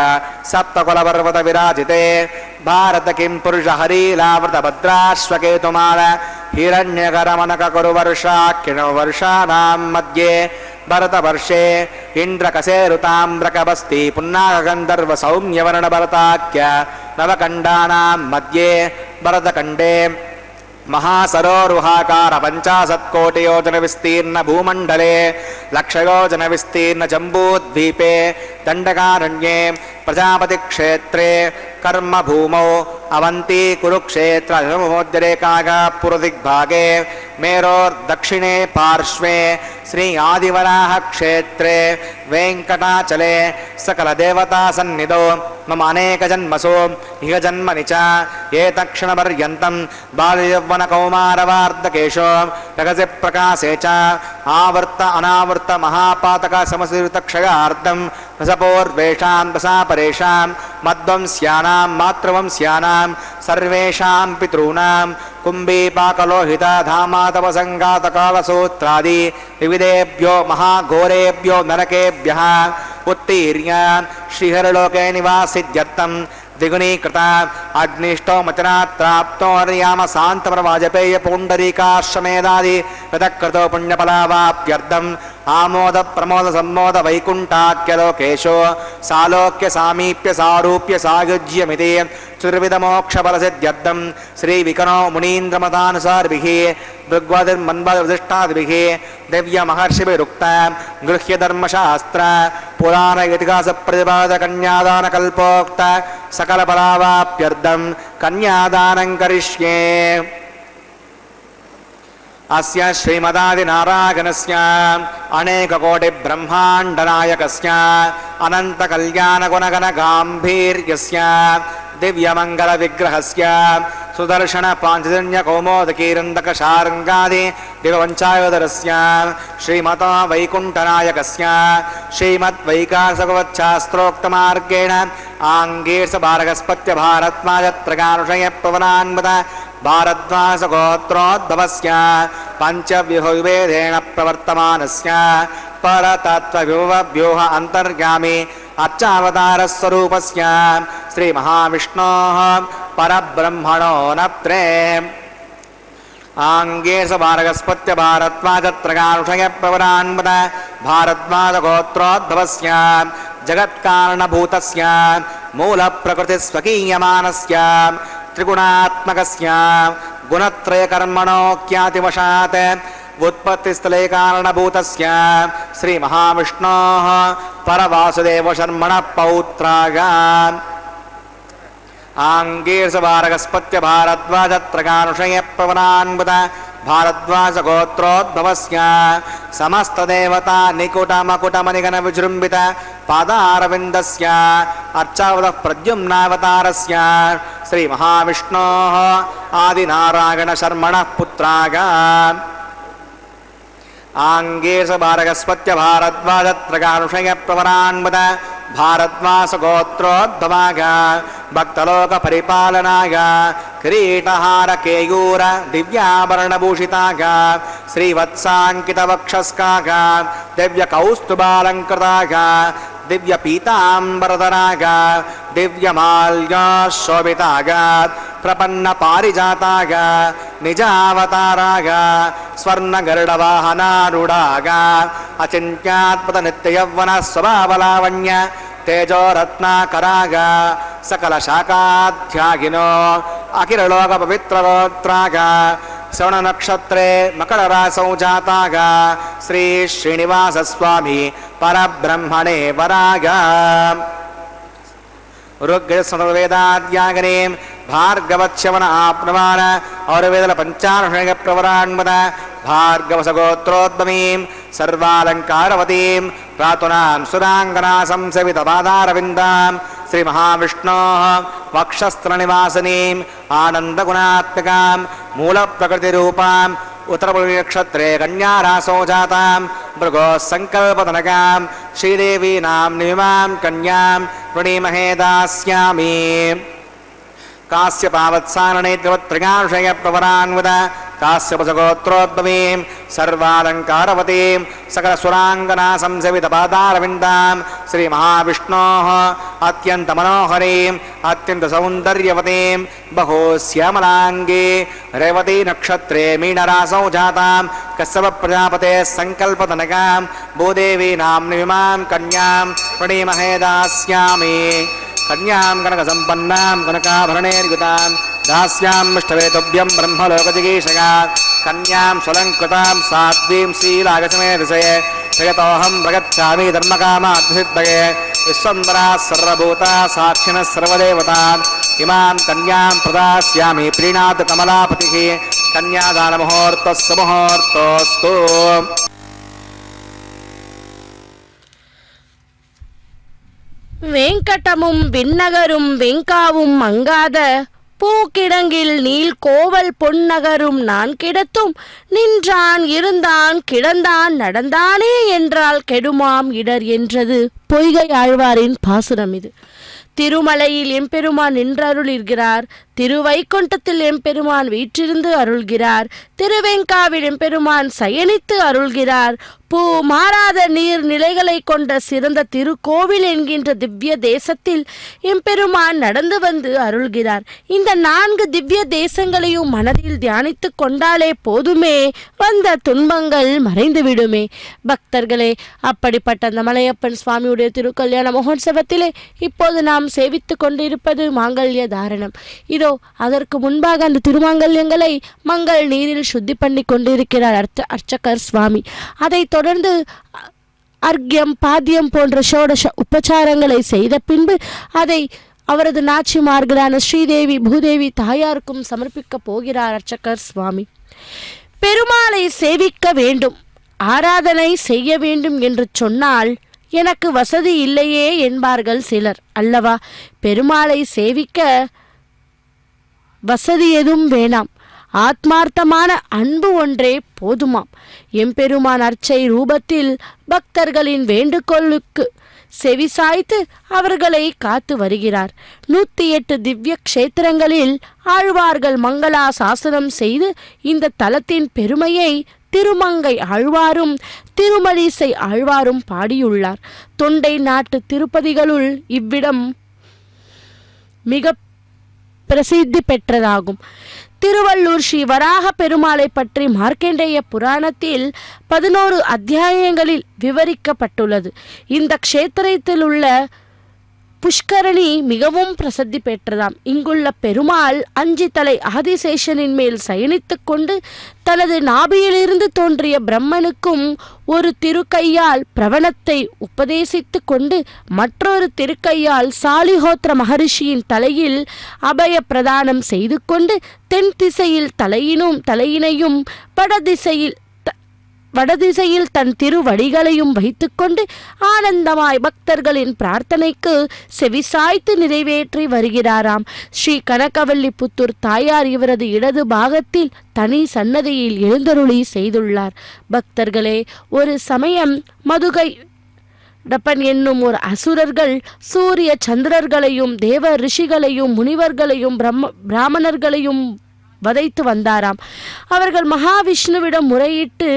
सप्तकुलपर्वत विराजिते भारत किं पुरुष हरीलावृत भद्राश्वकेतुमाल हिरण्यकरमनक कुरुवर्षाख्यवर्षाणां मध्ये भरतवर्षे इन्द्रकसेरुताम्रकबस्ति पुन्नागन्धर्व सौम्यवर्ण भरताख्य नवकण्डानां मध्ये भरतखण्डे महासरोरुहाकार 50 कोटियोजन विस्तीर्ण भूमंडले लक्षयोजन विस्तीर्ण जम्बूद्वीपे दंडकारण्ये प्रजापति क्षेत्रे कर्म भूमौ अवंती कुरुक्षेत्र पुरदिग्भागे मेरोर्दक्षिणे पार्श्वे श्री आदिवराह क्षेत्रे वेंकटाचले सकल देवता सन्निधौ मम अनेक जन्मसु इह जन्मनि च एतक्षणपर्यन्तं बाल्ययौवन कौमारवार्धकेषु रगसि प्रकाशे च आवर्त अनावर्त महापातक समसिरुत क्षयार्धं रसपूर्वेषां रसापरेषां मध्वंस्यानां मातृवंस्यानां सर्वेषां पितॄणां कुम्भीपाकलोहित धामातव संघातकालसूत्रादि विविधेभ्यो महाघोरेभ्यो नरकेभ्यः उत्तीर्य श्रीहरलोके निवासित्यर्थं द्विगुणीकृता अग्निष्टोमचनात्राप्तोर्याम शान्तप्रवाजपेय पुण्डरीकाश्वमेधादि कृतकृतो पुण्यफलावाप्यर्थम् आमोद प्रमोद सम्मोद वैकुण्ठाख्यलोकेषु सालोक्य सामीप्य सारूप्य सायुज्यमिति चतुर्विधमोक्षफलसिद्ध्यर्थं श्रीविकनो मुनीन्द्रमतानुसारिभिः भृग्वदिर्मन्वदिष्टादिभिः दिव्यमहर्षिभिरुक्त गृह्यधर्मशास्त्र पुराण इतिहासप्रतिपादकन्यादानकल्पोक्त सकलफलावाप्यर्थं कन्यादानं करिष्ये। अस्य श्रीमदादिनारायणस्य अनेककोटिब्रह्माण्डनायकस्य अनन्तकल्याणगुणगणगाम्भीर्यस्य दिव्यमङ्गलविग्रहस्य सुदर्शन पाञ्चजन्यकौमोदकीरन्दकशार्ङ्गादि दिववञ्चायोधरस्य श्रीमतो वैकुण्ठनायकस्य श्रीमद्वैकासभवच्छास्त्रोक्तमार्गेण आङ्गीर्षभारगस्पत्य भारद्वाजत्रगानुषयप्रवनान्वित भारद्वाजगोत्रोद्भवस्य पञ्चव्यूहविभेदेन प्रवर्तमानस्य परतत्त्वव्यूह अन्तर्गामी अर्चावतारस्वरूपस्य श्रीमहाविष्णोः परब्रह्मणो नप्त्रे आङ्गेशभारगस्पत्य भारद्वाजत्रगानुषयप्रवरान्वित भारद्वाजगोत्रोद्भवस्य जगत्कारणभूतस्य मूलप्रकृतिस्वकीयमानस्य त्रिगुणात्मकस्य गुणत्रयकर्मणो ख्यातिवशात् उत्पत्तिस्थले कारणभूतस्य श्रीमहाविष्णोः परवासुदेवशर्मणः पौत्राय आङ्गीर्षभारगस्पत्य भारद्वाजत्रगानुषयप्रवरान्वित भारद्वाजगोत्रोद्भवस्य समस्तदेवता निकुटमकुटमनिगणविजृम्भित पादारविन्दस्य अर्चावतः प्रद्युम्नावतारस्य श्रीमहाविष्णोः आदिनारायणशर्मणः पुत्राय आङ्गेश भारगस्पत्य भारद्वाजत्रगानुषय प्रवरान्मद भारद्वासगोत्रोद्भवाग भक्तलोकपरिपालनाय किरीटहार केयूर दिव्याभरणभूषिताग श्रीवत्साङ्कितवक्षस्काग दिव्यकौस्तुभालङ्कृताग दिव्यपीताम्बरधराग दिव्यमाल्यशोभिताग प्रपन्नपारिजाताग निजावताराग स्वर्णगरुडवाहनारूढाग अचिन्त्यात्पदनित्ययौवनस्वभावलावण्य तेजोरत्नाकराग सकलशाखाध्यागिनो अखिललोकपवित्रगोत्राग श्रवणनक्षत्रे मकररासौ जाताग श्री श्रीनिवासस्वामी परब्रह्मणे वराग ऋग्वेदाद्यागने भार्गवच्छवन आप्नवान और वेदल पंचानुषय प्रवरान्मद भार्गवसगोत्रोद्भवीं सर्वालंकारवतीं प्रातुनां सुरांगना संसेवितपादारविन्दां श्री महाविष्णोः वक्षस्त्रनिवासिनीं आनन्दगुणात्मकां मूलप्रकृतिरूपां उत्तरपुरुषनक्षत्रे कन्यारासौ जातां भृगोः सङ्कल्पतनकां श्रीदेवी नाम्नीमां कन्यां प्रणीमहे दास्यामि काश्यपावत्सानने त्रिवत्त्रिकांशय प्रवरान्वित काश्यपसगोत्रोद्भवीं सर्वालङ्कारवतीं सकलसुराङ्गना संसेवितपादारविन्दां श्रीमहाविष्णोः अत्यन्तमनोहरीं अत्यन्तसौन्दर्यवतीं बहुश्यामलाङ्गी रेवती नक्षत्रे मीनरासौ जातां कश्यपप्रजापतेः सङ्कल्पतनकां भूदेवी नाम्नीमां कन्यां प्रणीमहे दास्यामि कन्यां कनकसम्पन्नां कनकाभरणैर्युतां दास्यामिष्टवेतुभ्यं ब्रह्मलोकजिगीषया कन्यां स्वलङ्कृतां साध्वीं शीलागचमेधसे जगतोऽहं प्रगच्छामि धर्मकामाद्धिसिद्धये विश्वम्बराः सर्वभूताः साक्षिणः सर्वदेवतान् इमां कन्यां प्रदास्यामि प्रीणातु कमलापतिः कन्यादानमुहूर्तः सुमुहूर्तोऽस्तु
வேங்கடமும் விண்ணகரும் வெங்காவும் மங்காத பூக்கிடங்கில் நீல் கோவல் பொன்னகரும் நான் கிடத்தும் நின்றான் இருந்தான் கிடந்தான் நடந்தானே என்றால் கெடுமாம் இடர் என்றது பொய்கை ஆழ்வாரின் பாசுரம் இது. திருமலையில் எம்பெருமான் நின்றருள்கிறார், திருவைகுண்டத்தில் எம்பெருமான் வீற்றிருந்து அருள்கிறார், திருவெங்காவில் எம்பெருமான் சயனித்து அருள்கிறார். பூ மாறாத நீர் நிலைகளை கொண்ட சிறந்த திருக்கோவில் என்கின்ற திவ்ய தேசத்தில் எம்பெருமான் நடந்து வந்து அருள்கிறார். இந்த 4 திவ்ய தேசங்களையும் மனதில் தியானித்து கொண்டாலே போதுமே, வந்த துன்பங்கள் மறைந்துவிடுமே. பக்தர்களே, அப்படிப்பட்ட அந்த மலையப்பன் சுவாமியுடைய திருக்கல்யாண மகோத்சவத்திலே இப்போது நாம் சேவித்து கொண்டிருப்பது மாங்கல்ய தாரணம். இதோ அதற்கு முன்பாக அந்த திருமாங்கல்யங்களை மங்கள் நீரில் சுத்தி பண்ணி கொண்டிருக்கிறார் அர்ச்சகர் சுவாமி. அதை தொடர்ந்து அர்க்யம் பாத்தியம் போன்ற ஷோடச உபச்சாரங்களை செய்த பின்பு அதை அவரது நாச்சிமார்களான ஸ்ரீதேவி பூதேவி தாயாருக்கும் சமர்ப்பிக்க போகிறார் அர்ச்சகர் சுவாமி. பெருமாளை சேவிக்க வேண்டும், ஆராதனை செய்ய வேண்டும் என்று சொன்னால் எனக்கு வசதி இல்லையே என்பார்கள் சிலர் அல்லவா. பெருமாளை சேவிக்க வசதி எதுவும் வேணாம், ஆத்மார்த்தமான அன்பு ஒன்றே போதுமாம். எம்பெருமான் அர்ச்சை ரூபத்தில் பக்தர்களின் வேண்டுகோளுக்கு செவிசாய்த்து அவர்களை காத்து வருகிறார். 108 திவ்ய க்ஷேத்திரங்களில் ஆழ்வார்கள் மங்களா சாசனம் செய்து இந்த தலத்தின் பெருமையை திருமங்கை ஆழ்வாரும் திருமலிசை ஆழ்வாரும் பாடியுள்ளார். தொண்டை நாட்டு திருப்பதிகளுள் இவ்விடம் மிக பிரசித்தி பெற்றதாகும். திருவள்ளூர் ஸ்ரீ வராக பெருமாளை பற்றி மார்க்கண்டேய புராணத்தில் 11 அத்தியாயங்களில் விவரிக்கப்பட்டுள்ளது. இந்த க்ஷேத்திரத்தில் உள்ள புஷ்கரணி மிகவும் பிரசித்தி பெற்றதாம். இங்குள்ள பெருமாள் 5 தலை ஆதிசேஷனின் மேல் சயனித்து கொண்டு தனது நாபியிலிருந்து தோன்றிய பிரம்மனுக்கும் ஒரு திருக்கையால் பிரவணத்தை உபதேசித்து கொண்டு மற்றொரு திருக்கையால் சாலிஹோத்திர மகரிஷியின் தலையில் அபய பிரதானம் செய்து கொண்டு தென் திசையில் தலையினையும் வடதிசையில் தன் திருவடிகளையும் வைத்துக்கொண்டு ஆனந்தமாய் பக்தர்களின் பிரார்த்தனைக்கு செவிசாய்த்து நிறைவேற்றி வருகிறாராம். ஸ்ரீ கனகவல்லி புத்தூர் தாயார் இவரது இடது பாகத்தில் தனி சன்னதியில் எழுந்தருளி செய்துள்ளார். பக்தர்களே, ஒரு சமயம் மதுகை டப்பன் என்னும் ஒரு அசுரர்கள் சூரிய சந்திரர்களையும் தேவ ரிஷிகளையும் முனிவர்களையும் பிராமணர்களையும் வதைத்து வந்தாராம். அவர்கள் மகாவிஷ்ணுவிடம் முறையிட்டு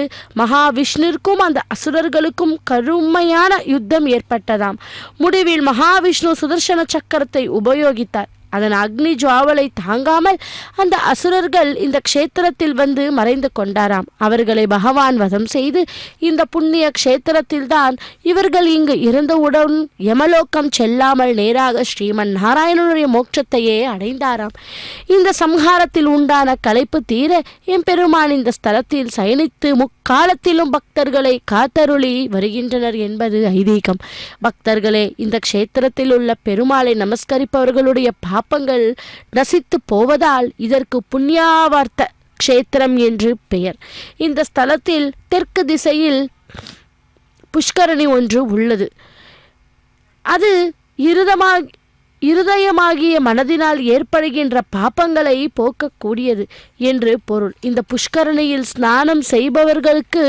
மகாவிஷ்ணுவிற்கும் அந்த அசுரர்களுக்கும் கடுமையான யுத்தம் ஏற்பட்டதாம். முடிவில் மகாவிஷ்ணு சுதர்சன சக்கரத்தை உபயோகித்தார். அதன் அக்னி ஜுவாலை தாங்காமல் அந்த அசுரர்கள் இந்த க்ஷேத்திரத்தில் வந்து மறைந்து கொண்டாராம். அவர்களை பகவான் வதம் செய்து இந்த புண்ணிய க்ஷேத்திரத்தில்தான் இவர்கள் இங்கு இருந்தவுடன் யமலோகம் செல்லாமல் நேராக ஸ்ரீமன் நாராயணனுடைய மோட்சத்தையே அடைந்தாராம். இந்த சம்ஹாரத்தில் உண்டான களைப்பு தீர எம்பெருமான் இந்த ஸ்தலத்தில் சயனித்து முக்காலத்திலும் பக்தர்களை காத்தருளி வருகின்றனர் என்பது ஐதீகம். பக்தர்களே, இந்த க்ஷேத்திரத்தில் உள்ள பெருமாளை நமஸ்கரிப்பவர்களுடைய பாப்பங்கள் நசித்து போவதால் இதற்கு புண்ணியாவர்த்த க்ஷேத்திரம் என்று பெயர். இந்த ஸ்தலத்தில் தெற்கு திசையில் புஷ்கரணி ஒன்று உள்ளது. அது இருதயமாகிய மனதினால் ஏற்படுகின்ற பாப்பங்களை போக்கக்கூடியது என்று பொருள். இந்த புஷ்கரணியில் ஸ்நானம் செய்பவர்களுக்கு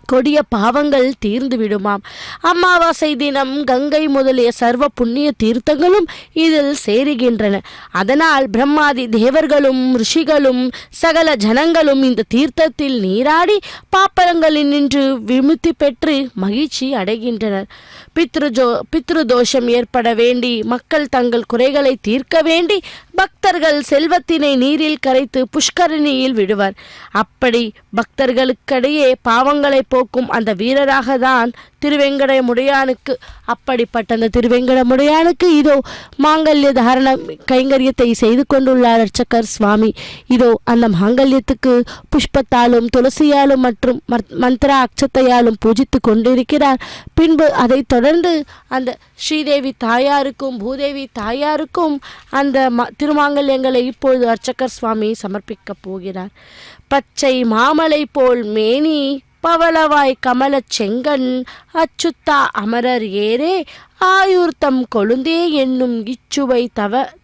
கொடிய பாவங்கள் தீர்ந்து விடுமாம். அமாவாசை தினம் கங்கை முதலிய சர்வ புண்ணிய தீர்த்தங்களும் இதில் சேருகின்றன. அதனால் பிரம்மாதி தேவர்களும் ரிஷிகளும் சகல ஜனங்களும் இந்த தீர்த்தத்தில் நீராடி பாப்பங்களில் நின்று விமுக்தி பெற்று மகிழ்ச்சி அடைகின்றனர். பித்ருதோஷம் ஏற்பட வேண்டி மக்கள் தங்கள் குறைகளை தீர்க்க வேண்டி பக்தர்கள் செல்வத்தினை நீரில் கரைத்து புஷ்கரணியில் விடுவர். அப்படி பக்தர்களுக்கிடையே பாவங்களை போக்கும் அந்த வீரராக தான் திருவேங்கடமுடையானுக்கு. அப்படிப்பட்ட அந்த திருவேங்கடமுடையானுக்கு இதோ மாங்கல்ய தாரண கைங்கரியத்தை செய்து கொண்டுள்ளார் அர்ச்சகர் சுவாமி. இதோ அந்த மாங்கல்யத்துக்கு புஷ்பத்தாலும் துளசியாலும் மற்றும் மந்திர அக்ஷத்தையாலும் பூஜித்து கொண்டிருக்கிறார். பின்பு அதை தொடர்ந்து அந்த ஸ்ரீதேவி தாயாருக்கும் பூதேவி தாயாருக்கும் அந்த திருமாங்கல்யங்களை இப்பொழுது அர்ச்சகர் சுவாமி சமர்ப்பிக்கப் போகிறார். பச்சை மாமலை போல் மேனி பவளவாய் கமலச் செங்கன் அச்சுத்தா அமரர் ஏரே ஆயுர்த்தம் கொழுந்தே என்னும் இச்சுவை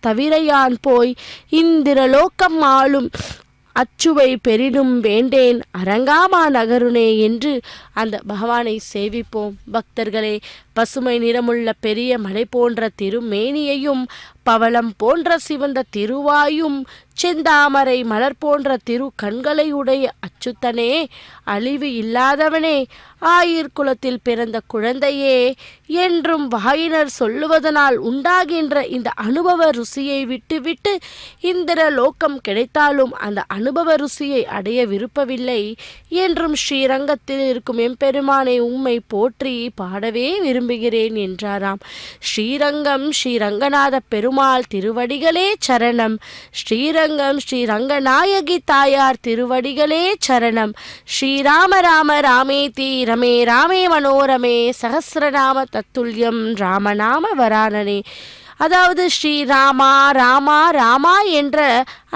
தவிரையான் போய் இந்திரலோகம் ஆளும் அச்சுவை பெரினும் வேண்டேன் அரங்காமா நகருனே என்று அந்த பகவானை சேவிப்போம். பக்தர்களே, பசுமை நிறமுள்ள பெரிய மலை போன்ற திருமேனியையும் பவளம் போன்ற சிவந்த திருவாயும் செந்தாமரை மலர் போன்ற திரு கண்களை உடைய அச்சுத்தனே, அழிவு இல்லாதவனே, ஆயிர்குலத்தில் பிறந்த குழந்தையே என்றும் வாயினர் சொல்லுவதனால் உண்டாகின்ற இந்த அனுபவ ருசியை விட்டுவிட்டு இந்திர லோகம் கிடைத்தாலும் அந்த அனுபவ ருசியை அடைய விருப்பவில்லை என்றும் ஸ்ரீரங்கத்தில் இருக்கும் எம்பெருமானை உம்மை போற்றி பாடவே விரும்புகிறேன் என்றாராம். ஸ்ரீரங்கம் ஸ்ரீரங்கநாத பெருமாள் திருவடிகளே சரணம். ஸ்ரீரங்கம் ஸ்ரீரங்கநாயகி தாயார் திருவடிகளே சரணம். ஸ்ரீராம ராம ராமேதி ரமே ராமே மனோரமே சகசிரநாம தத்துல்யம் ராமநாம வரானனே. அதாவது ஸ்ரீராமா ராமா ராமா என்ற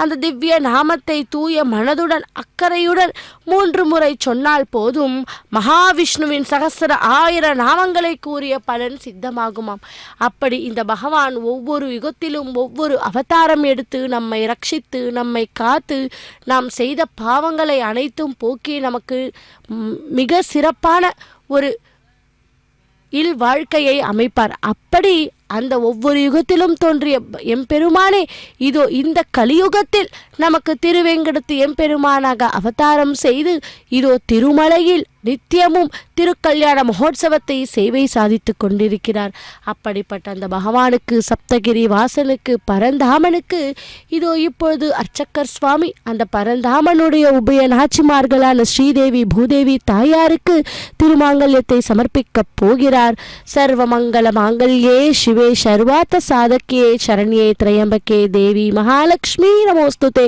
அந்த திவ்ய நாமத்தை தூய மனதுடன் அக்கறையுடன் 3 முறை சொன்னால் போதும் மகாவிஷ்ணுவின் சகசிர 1000 நாமங்களை கூறிய பலன் சித்தமாகுமாம். அப்படி இந்த பகவான் ஒவ்வொரு யுகத்திலும் ஒவ்வொரு அவதாரம் எடுத்து நம்மை ரட்சித்து நம்மை காத்து நாம் செய்த பாவங்களை அனைத்தும் போக்கி நமக்கு மிக சிறப்பான ஒரு வாழ்க்கையை அமைப்பார். அப்படி அந்த ஒவ்வொரு யுகத்திலும் தோன்றிய எம்பெருமானே இதோ இந்த கலியுகத்தில் நமக்கு திருவேங்கடத்து எம்பெருமானாக அவதாரம் செய்து இதோ திருமலையில் நித்தியமும் திருக்கல்யாண மகோத்சவத்தை சேவை சாதித்து கொண்டிருக்கிறார். அப்படிப்பட்ட அந்த பகவானுக்கு, சப்தகிரி வாசனுக்கு, பரந்தாமனுக்கு இதோ இப்பொழுது அர்ச்சகர் சுவாமி அந்த பரந்தாமனுடைய உபய நாச்சிமார்களான ஸ்ரீதேவி பூதேவி தாயாருக்கு திருமாங்கல்யத்தை சமர்ப்பிக்கப் போகிறார். சர்வ மங்கள மாங்கல்யே சிவே சர்வார்த்த சாதக்கியே சரண்யே திரையம்பக்கே தேவி மகாலட்சுமி நமோஸ்துதே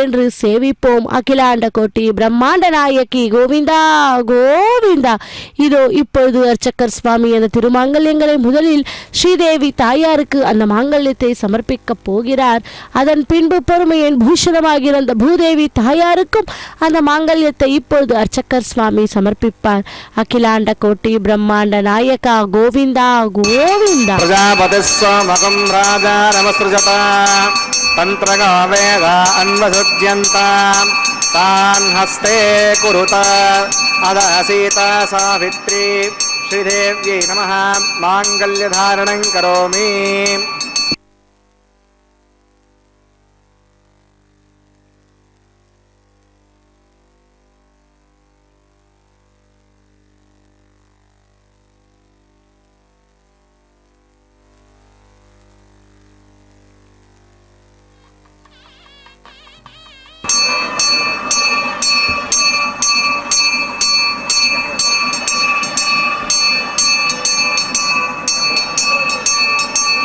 என்று சேவிப்போம். அகிலாண்ட கோட்டி பிரம்மாண்ட நாயகி கோவிந்தா கோவிந்தா. இதோ இப்பொழுது அர்ச்சகர் சுவாமி அந்த திருமாங்கல்யங்களை முதலில் ஸ்ரீதேவி தாயாருக்கு அந்த மாங்கல்யத்தை சமர்ப்பிக்க போகிறார். அதன் பின்பு பெருமையின் பூஷணமாகிற அந்த பூதேவி தாயாருக்கும் அந்த மாங்கல்யத்தை இப்பொழுது அர்ச்சகர் சுவாமி சமர்ப்பிப்பார். அகிலாண்ட கோட்டி பிரம்மாண்ட நாயகா கோவிந்தா கோவிந்தா.
பிரஜாபதிஸ்வமகம் ராஜா நமஸ்ருஜத தந்திரகா வேத அன்வசுத்யந்தாம் तान् हस्ते कुरुत अदः सीता सावित्री श्रीदेव्यै नमः माङ्गल्यधारणं करोमि.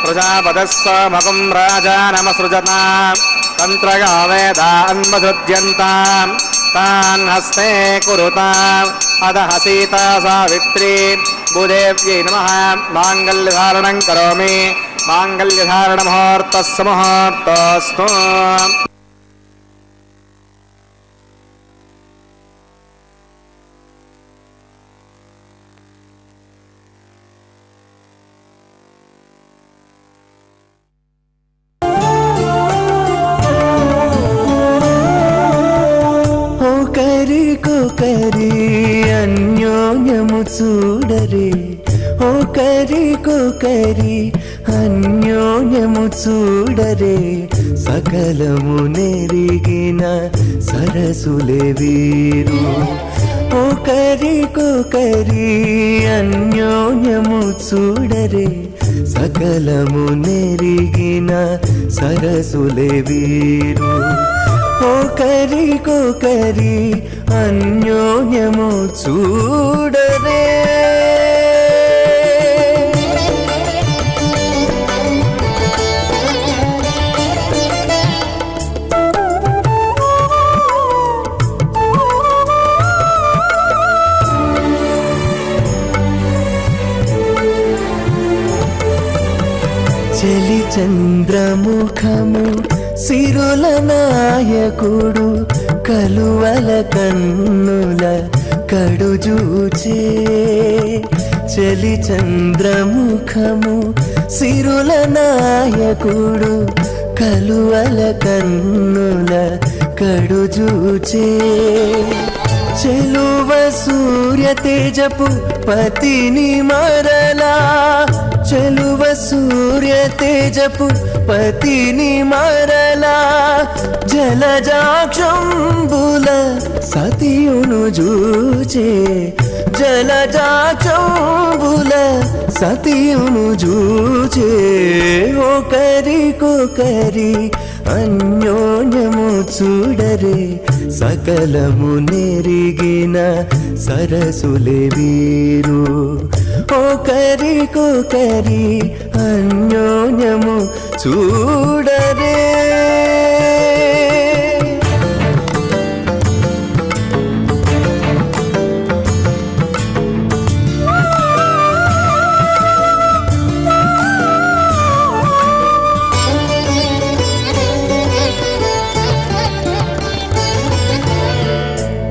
प्रजापदस्वमगं राजा नमसृजता तन्त्रगा वेदा अन्वसृज्यन्तां तान् हस्ते कुरुता अदः सीता सावित्री भूदेव्यै नमः माङ्गल्यधारणं करोमि. माङ्गल्यधारणमुहूर्तस्य मुहूर्तोऽस्तु.
అన్యోన్యము చూడరే ఓ కరి అన్యోన్యము చూడరే సకలము నెరిగిన సరసులే వీరు ఓ కరి అన్యోన్యము చూడరే సకలము నెరిగిన సరసులే వీరు ఓ కరి అన్యోన్యము చూడరే. చలి చంద్రముఖము సిరుల నాయకుడు కలువల కన్నుల కడుజూచే చలి చంద్రముఖము సిరుల నాయకుడు కలువల కన్నుల కడుజూచే చెలువ సూర్య తేజపు పతిని మరలా చెలువ సూర్య తేజపు పతిని మరలా జలజాక్షంబుల సతియును జూచే జలజాక్షంబుల సతియును జూచే ఓ కరి అన్యోన్యము చూడరే సకలము నెరిగిన సరసులే వీరు ఓ కరి అన్యోన్యము చూడరే.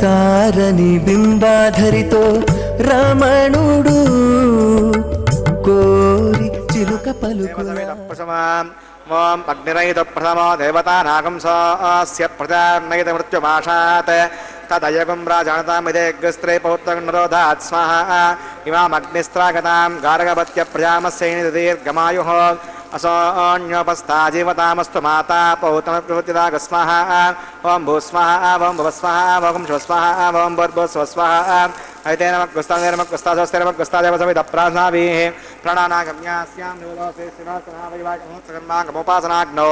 తారని బింబాధరితో రమణుడు కోరి చిలుక పలుకు
ఓం అగ్నిరహిత ప్రథమో దేవతానాగంసోస్య ప్రజానయిత మృత్యుమాషాత్ తదయగం రాజానతామిదేగ్రస్త్రే పౌత్రగణరోధాత్ స్వాహా ఇమామగ్నిస్త్రాగతాం గార్గవత్య ప్రజామస్యైని దీర్ఘమాయుః असोऽन्योपस्थाजीवतामस्तु माता पौतमप्रवृत्तिदाग स्वाहा ओं भूस्वाहा ओं भवस्वाहा ओं शिवस्वाहा ओं भूर्भुवस्वाहा ऐते नमः गुस्ताजोस्ते नमः गुस्तादेवसविदप्रासाभिः प्राणानागम्यास्यां निवलोसे शिवाकरावैवाकमुत्सकर्माकमुपासनाग्नौ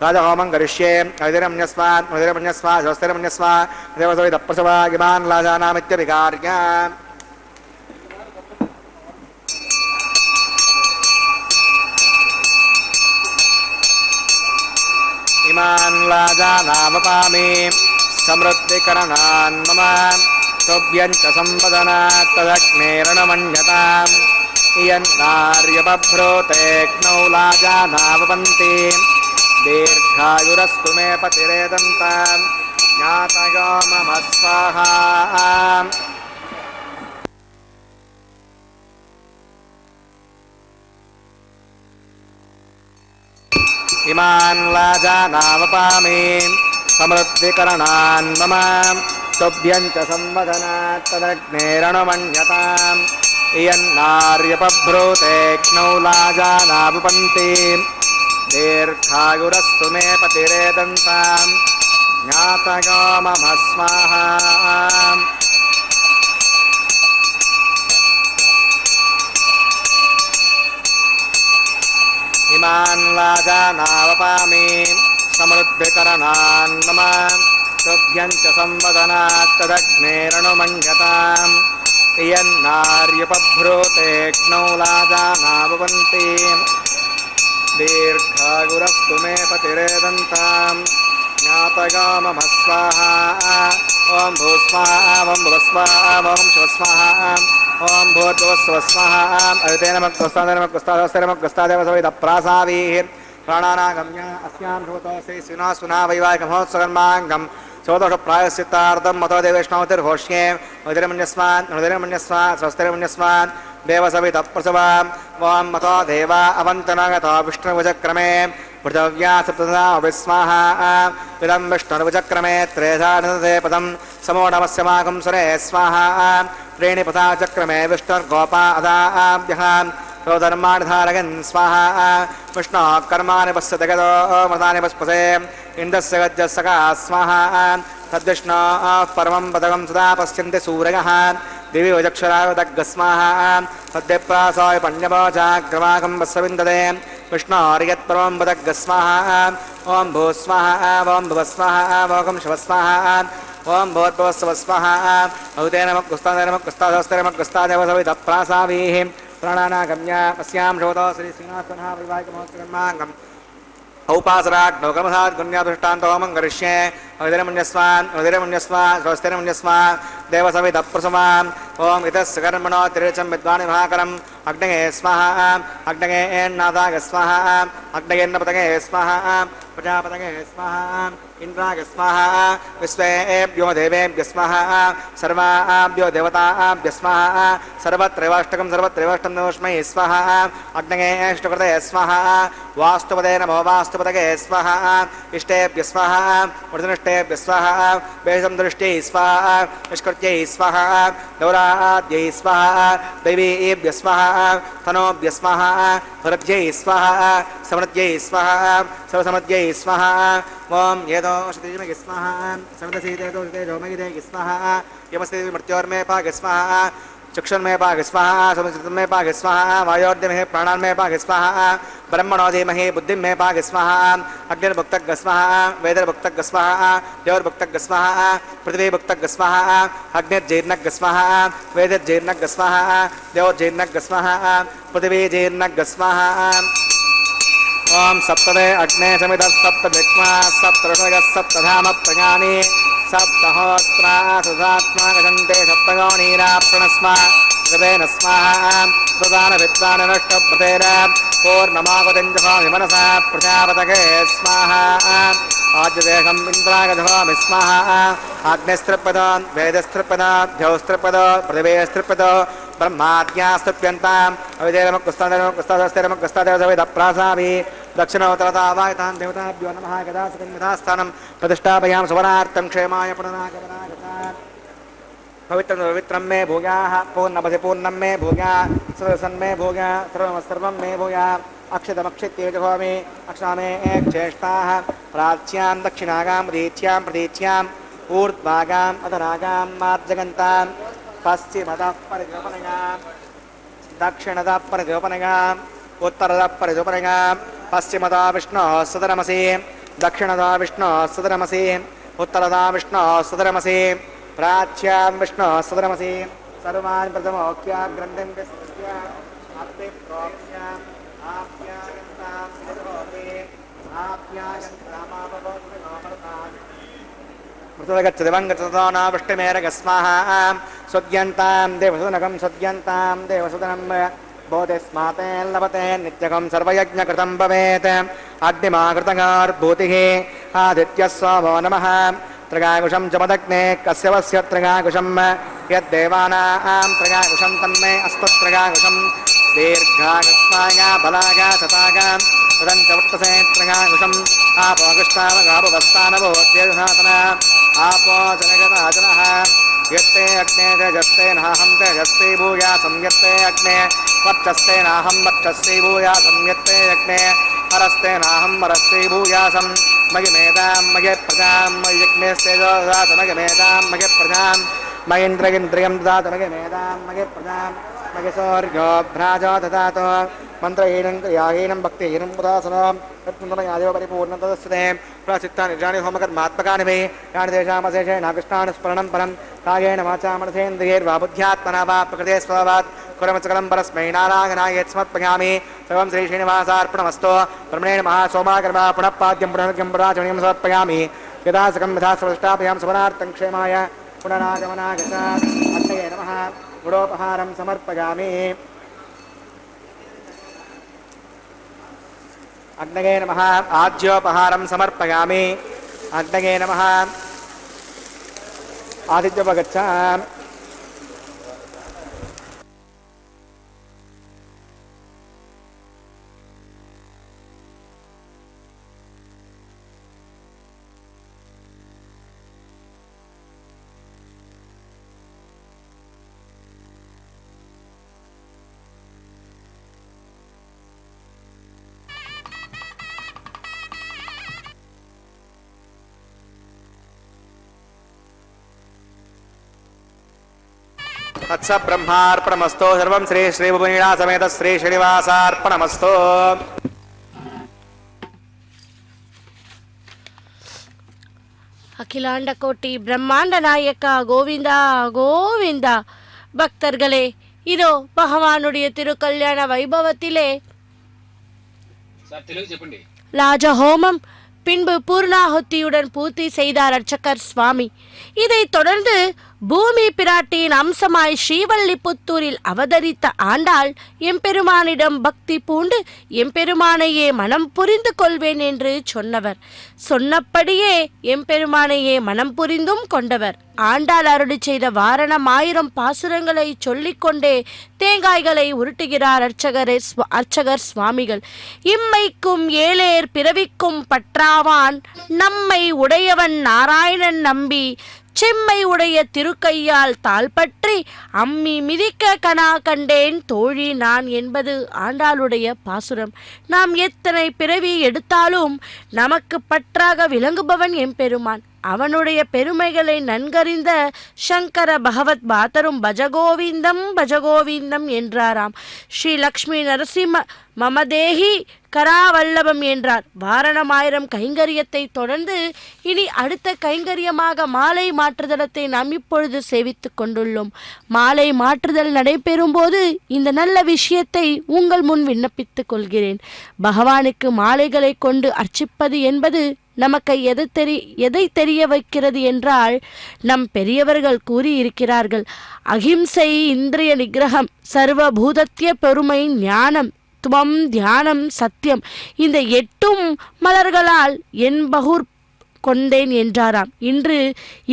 राजहोमं करिष्ये ऐतिरमन्यस्वात् मधिरमन्यस्वात् शिवस्तेरमन्यस्वात् देवसविदप्रसवागिमान् लाजानामित्यभिकार्या इमान् लाजानामपामि समृद्धिकरणान् मम तुभ्यं च संवदनात् तदग्नेरणमन्यताम् इयन्नार्यबभ्रोतेऽग्नौ लाजानावपन्ति दीर्घायुरस्तु मे पतिरेदन्ताम् ज्ञातयो मम स्वाहा इमान् लाजानावपामि समृद्धिकरणान् मम तुभ्यं च संवदनात् तदग्नेरणमन्यताम् इयन्नार्यपभ्रूतेऽग्नौ लाजानावपन्ति दीर्घायुरस्तु मे पतिरेदन्ताम् ज्ञातयो मम स्वाहा इमान् लाजानावपामि समृद्धिकरणान् मम तुभ्यं च संवदनात् तदग्नेरणमन्यताम् इयन्नार्यपभ्रूतेऽग्नौ लाजानावपन्ति दीर्घायुरस्तु मे पतिरेदन्ताम् ज्ञातयो मम स्वाहा ॐ भूस्वाहा ॐ भुवस्वाहा ॐ शिवस्वाहा ॐ भूर्भुवस्वस्वाहा अयुतेनमग्रस्तादेव सविदप्रासावीः प्राणानागम्य अस्यां भूतोऽसि सुना सुना वैवाहिकमहोत्सवन्माङ्गम् चोदोषप्रायश्चित्तार्धं मतो देवेष्णोतिर्घोष्ये हृदयमन्यस्वान् स्वस्तिर्मन्यस्वान् देवसवितप्रसवाम् वां मतो देवा अवन्तनागतो विष्णुभुजक्रमे पृथिव्या सप्तधा विस्वाहा इदं विष्णुर्भुजक्रमे त्रेधा नदते पदं समोढमस्यमाकं सुरे स्वाहा त्रीणि पथा चक्रमे विष्णुर्गोपा अदाभ्यः धर्माणधारयन् स्वाहा विष्णोः कर्माणि पश्यति गतो मृतानि पस्पसे इन्द्रस्य गजस्सका स्वाहा तद्विष्णोः परमं पदकं सदा पश्यन्ति सूरयः दिवि वजक्षरावदग्गस्वाहा सद्यप्रासाय पण्यवोचाग्रमाकं वस्विन्दते विष्णोर्यत्परमं पदग्गस्वाहा ॐ भूस्वाहा ॐ भुवस्वाहा ॐ शिवस्वाहा ॐ भूर्भुवस्वस्वाहा औतेनमग्रस्तादेनमग्रस्तादस्तेनमग्रस्तादेव सवितप्रासावीः प्राणानागम्य अस्यां शोतो श्रीश्रीनाथनः वैवाहिकमहोत्सवन्माङ्गम् औपासराग्नौ कर्मसात् गुण्यादृष्टान्तो होमं करिष्ये अविधिरमन्यस्वान् स्वस्तिरमन्यस्वान् देवसवितप्रसवाम् ॐ इतस्य कर्मणो तिरेचं विद्वानि महाकरम् अग्नये स्वाहा अग्नये एन्नादाय स्वाहा अग्नयेन्नपतये स्वाहा प्रजापतये स्वाहा इन्द्राय स्वाहा विश्वेभ्यो देवेभ्यः स्वाहा सर्वाभ्यो देवताभ्यः स्वाहा सर्वत्रैवाष्टकं नमोऽस्मै स्वाहा अग्नये अष्टकृतये स्वाहा वास्तुपदे नमो वास्तुपतये स्वाहा इष्टेभ्यः स्वाहा वृद्धनिष्ठेभ्यः स्वाहा वेषं दृष्ट्यै स्वाहा निष्कृत्यै स्वाहा दौराद्यै स्वाहा दैवीभ्यः स्वाहा तनोभ्यः स्वाहा वृद्ध्यै स्वाहा समृद्ध्यै स्वाहा सर्वसमृद्ध्यै स्वाहा ॐ येदो शतीमहि स्वाहा समृद्धसीतेजो शतेजोमयिदे स्वाहा यमस्ति मृत्योर्मे पाग स्वाहा चक्षुर्मे पाग स्वाहा समुचितमे पाग स्वाहा वायोर्दिमहे प्राणान्मे पाग स्वाहा ब्रह्मणो धीमहि बुद्धिमे पाग स्वाहा अग्निर्भुक्तग् स्वाहा वेदर्भुक्तग् स्वाहा देवर्भुक्तग् स्वाहा पृथिवीभुक्तग् स्वाहा अग्निर्जीर्णग् स्वाहा वेदर्जीर्णग् स्वाहा देवर्जीर्णग् स्वाहा पृथिवीजीर्णग् स्वाहा ॐ सप्तदे अग्ने समितः सप्तभिक्ष्मा सप्तऋषयः सप्तधाम प्रजानि सप्तहोत्रा सुधात्मा गजन्ते सप्तगौनीराप्रणस्मा गदेन स्वाहा प्रदानभित्तानि नष्टप्रतेर पूर्णमागतिञ्जभामि मनसा प्रजापतये स्वाहा आद्यदेशम् इन्द्रागजभामि स्वाहा अग्निस्त्रिपद वेदस्त्रिपद द्यौस्त्रिपद पृथिवीस्त्रिपद ब्रह्माद्यास्तुप्यन्ताम् अविदेवमक्कुस्तादेवमक्कुस्तादेवसविदप्रासामि दक्षिणोत्तरतावायतान् देवताभ्यो नमः गदासुकन्यथास्थानं प्रतिष्ठापयां सुवनार्थं क्षेमाय पुनरागमनागतान् पवित्रं मे भूयाः पूर्णपदि पूर्णं मे भूया सर्वसन् मे भूया सर्वं मे भूया अक्षतमक्षित्ये जहोमि अक्षामे ज्येष्ठाः प्राच्यां दक्षिणागां प्रतीच्यां ऊर्ध्वागाम् अधरागां मार्जगन्तां पश्चिमतः परिगोपनगां दक्षिणतः परिगोपनगां उत्तरतः परिगोपनगां पश्चिमतः विष्णोः सदरमसि दक्षिणतः विष्णोः सदरमसि उत्तरतः विष्णोः सदरमसि प्राच्यां विष्णोः सदरमसि सर्वान् प्रथमोक्याग्रन्थिं विस्तृत्य अप्तिप्रोक्ष्याम् आप्यायन्तां आप्यायन्तामापवोत्तमोमर्तान् मृतगच्छदिवङ्गतो न वृष्टिमेरगस्माहा सुद्यन्तां देवसुदनकं सुद्यन्तां देवसुदनं भवते स्माते लभते नित्यकं सर्वयज्ञकृतं भवेत् अग्निमाकृतगार्भूतिः आदित्यः सोमो नमः त्रिगाकुशं च मदग्ने कस्य वस्य त्रिगाकुशं यद्देवानां त्रिगाकुशं तन्मे अस्त्वत्रिगाकुशं दीर्घागस्माय बलागा सतागा तदञ्च वर्तसे त्रिगाकुशम् आपो कृष्णावगापवस्तानवोद्यसातन आपो जनगताजनः यत्ते अग्ने तेजस्ते नाहं तेजस्ते भूयासं यत्ते अग्ने वर्चस्ते नाहं वर्चस्ते भूयासं यत्ते अग्ने हरस्ते नाहं हरस्ते भूयासं मगिमेदां मगे प्रजां मयज्ञस्तेजो ददातु मगिमेदां मगे प्रजां मयेन्द्रियं ददातु मगिमेदां मगे प्रजां मगेशौर्यो भ्राजो ददातु मन्त्रहीनं क्रियाहीनं भक्तिहीनं उदासनं तत्पुनयादेव परिपूर्णतदस्ते प्रचित्तानि जानि होमकर्मात्मकानि मे यानि तेषामशेषेण कृष्णान् स्मरणं परं कायेन वाचा मनसेन्द्रियैर्वा बुद्ध्यात्मना वा प्रकृते स्वभावात् कुर्मचकलं परस्मै नारायणाय समर्पयामि सर्वं श्रीश्रीनिवासार्पणमस्तु ब्रह्मणेन महासोमाकर्मा पुनः पाद्यं पुनर्गं पुराचमणीं समर्पयामि यदा सकं यथा स्वष्टाभ्यां समनार्थं क्षेमाय पुनरागमनागता अग्नये नमः गुडोपहारं समर्पयामि अग्नये नमः आज्योपहारं समर्पयामि अग्नये नमः आदित्योपगच्छ तत्स ब्रह्मार्पणमस्तु सर्वं श्री श्रीभुवनीना समेत श्री श्रीनिवासार्पणमस्तु
அகிலாண்ட கோட்டி பிரம்மாண்ட நாயக்கா கோவிந்தா கோவிந்தா. பக்தர்களே, இதோ பகவானுடைய திருக்கல்யாண வைபவத்திலே லாஜஹோமம் பின்பு பூர்ணாகுத்தியுடன் பூர்த்தி செய்தார் அர்ச்சகர் சுவாமி. இதைத் தொடர்ந்து பூமி பிராட்டியின் அம்சமாய் ஸ்ரீவல்லிபுத்தூரில் அவதரித்த ஆண்டாள் எம்பெருமானிடம் பக்தி பூண்டு எம்பெருமானையே மனம் புரிந்து கொள்வேன் என்று சொன்னவர். சொன்னபடியே எம்பெருமானையே மனம் புரிந்தும் கொண்டவர். ஆண்டாள் அருளி செய்த வாரணம் 1000 பாசுரங்களை சொல்லிக்கொண்டே தேங்காய்களை உருட்டுகிறார் அர்ச்சகர் சுவாமிகள். இம்மைக்கும் ஏழேர் பிறவிக்கும் பற்றாவான் நம்மை உடையவன் நாராயணன் நம்பி செம்மை உடைய திருக்கையால் தாழ்பற்றி அம்மி மிதிக்க கனா கண்டேன் தோழி நான் என்பது ஆண்டாளுடைய பாசுரம். நாம் எத்தனை பிறவி எடுத்தாலும் நமக்கு பற்றாக விளங்குபவன் எம்பெருமான். அவனுடைய பெருமைகளை நன்கறிந்த சங்கர பகவத் பாதரும் பஜகோவிந்தம் பஜகோவிந்தம் என்றாராம். ஸ்ரீ லக்ஷ்மி நரசிம்ம மமதேகி கராவல்லபம் என்றார். வாரணம் 1000 கைங்கரியத்தை தொடர்ந்து இனி அடுத்த கைங்கரியமாக மாலை மாற்றுதலத்தை நாம் இப்பொழுது சேவித்துக் கொண்டுள்ளோம். மாலை மாற்றுதல் நடைபெறும் போது இந்த நல்ல விஷயத்தை உங்கள் முன் விண்ணப்பித்துக் கொள்கிறேன். பகவானுக்கு மாலைகளை கொண்டு அர்ச்சிப்பது என்பது நமக்கு எதை தெரிய வைக்கிறது என்றால், நம் பெரியவர்கள் கூறியிருக்கிறார்கள், அகிம்சை, இந்திரிய நிகிரகம், சர்வபூதத்திய பெருமை, ஞானம், துவம், தியானம், சத்தியம், இந்த 8 மலர்களால் என் பகூர் கொண்டேன் என்றாராம். இன்று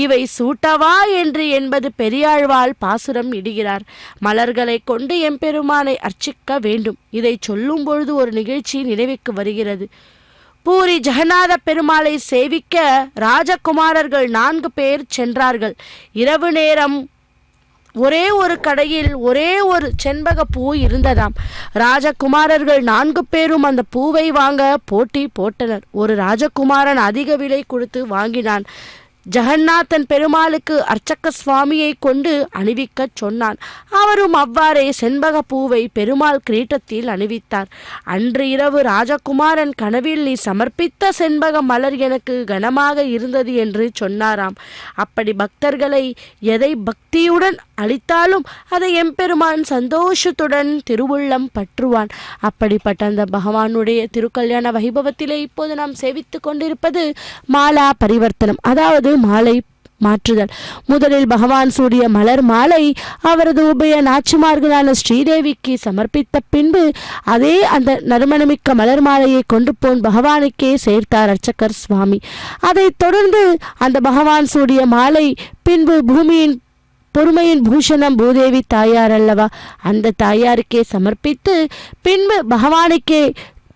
இவை சூட்டவா என்று என்பது பெரியாழ்வாள் பாசுரம் இடுகிறார். மலர்களை கொண்டு எம்பெருமானை அர்ச்சிக்க வேண்டும். இதை சொல்லும் பொழுது ஒரு நிகழ்ச்சி நினைவுக்கு வருகிறது. பூரி ஜெகநாத பெருமாளை சேவிக்க ராஜகுமாரர்கள் 4 பேர் சென்றார்கள். இரவு நேரம் ஒரே ஒரு கடையில் ஒரே ஒரு செண்பக பூ இருந்ததாம். ராஜகுமாரர்கள் 4 பேரும் அந்த பூவை வாங்க போட்டி போட்டனர். ஒரு ராஜகுமாரன் அதிக விலை கொடுத்து வாங்கினான். ஜெகநாதன் பெருமாளுக்கு அர்ச்சக சுவாமியை கொண்டு அணிவிக்க சொன்னான். அவரும் அவ்வாறே செண்பக பூவை பெருமாள் கிரீட்டத்தில் அணிவித்தார். அன்று இரவு ராஜகுமாரன் கனவில், நீ சமர்ப்பித்த செண்பக மலர் எனக்கு கனமாக இருந்தது என்று சொன்னாராம். அப்படி பக்தர்களை எதை பக்தியுடன் அளித்தாலும் அதை எம்பெருமான் சந்தோஷத்துடன் திருவுள்ளம் பற்றுவான். அப்படிப்பட்ட அந்த பகவானுடைய திருக்கல்யாண வைபவத்திலே இப்போது நாம் சேவித்து கொண்டிருப்பது மாலா பரிவர்த்தனம், அதாவது கொண்டு மாலை மாற்றுதல். முதலில் பகவான் சூடிய மலர் மாலை அவரது உபய நாச்சிமார்களான ஸ்ரீதேவிக்கு சமர்ப்பித்த பின்பு அதே அந்த நறுமணமிக்க மலர் மாலையை கொண்டு போன் பகவானுக்கே சேர்த்தார் அர்ச்சகர் சுவாமி. அதைத் தொடர்ந்து அந்த பகவான் சூடிய மாலை பின்பு பூமியின் பொறுமையின் பூஷணம் பூதேவி தாயார் அல்லவா, அந்த தாயாருக்கே சமர்ப்பித்து பின்பு பகவானுக்கே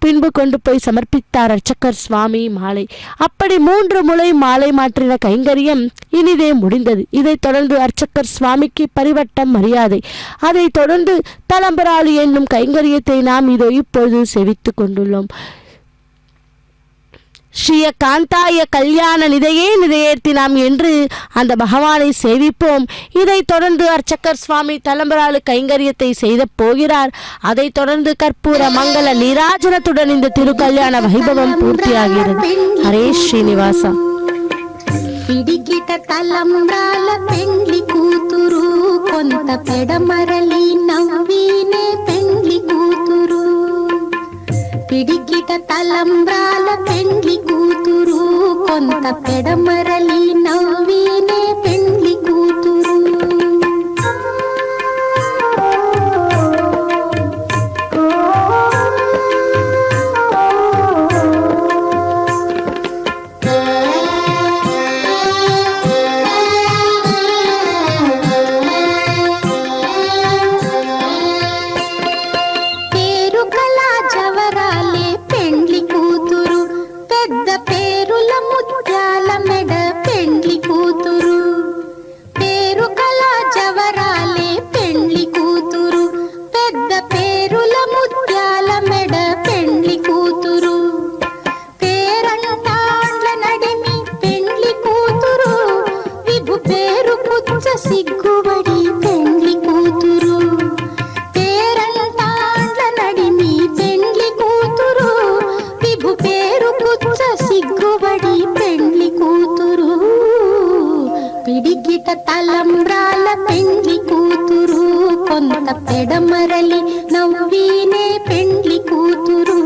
பின்பு கொண்டு போய் சமர்ப்பித்தார் அர்ச்சகர் சுவாமி மாலை. அப்படி 3 முறை மாலை மாற்றின கைங்கரியம் இனிதே முடிந்தது. இதைத் தொடர்ந்து அர்ச்சகர் சுவாமிக்கு பரிவட்டம் மரியாதை. அதைத் தொடர்ந்து தலம்பராளி என்னும் கைங்கரியத்தை நாம் இதோ இப்பொழுது செவித்து கொண்டுள்ளோம். ஸ்ரீய காந்தாய கல்யாண நிதையே நிதையேர்த்தினாம் என்று அந்த பகவானை சேவிப்போம். இதைத் தொடர்ந்து அர்ச்சகர் சுவாமி தலம்பராளு கைங்கரியத்தை செய்த போகிறார். அதைத் தொடர்ந்து கற்பூர மங்கள நீராஜனத்துடன் இந்த திருக்கல்யாண வைபவம் பூர்த்தியாகிறது. ஹரே ஸ்ரீனிவாசா.
పిడికిట తలంబ్రాల పెండ్లి కూతురు కొంత పెడమరలి నవ్వీనే పెండ్లి కూతురు. పిడికిట తలంబ్రాల పెండ్లి కూతురు కొంత పెడమరలి నవ్వీనే పెండ్లి కూతురు. సిగ్గుబడి పెండ్లి కూతురు పేరంటాండ్ల నడిమి పెండ్లి కూతురు విభు పేరు పుచ్చ సిగ్గుబడి పెండ్లి కూతురు. పిడికిట తలంబ్రాల పెండ్లి కూతురు కొంత పెడమరలి నవ్వీనే పెండ్లి కూతురు.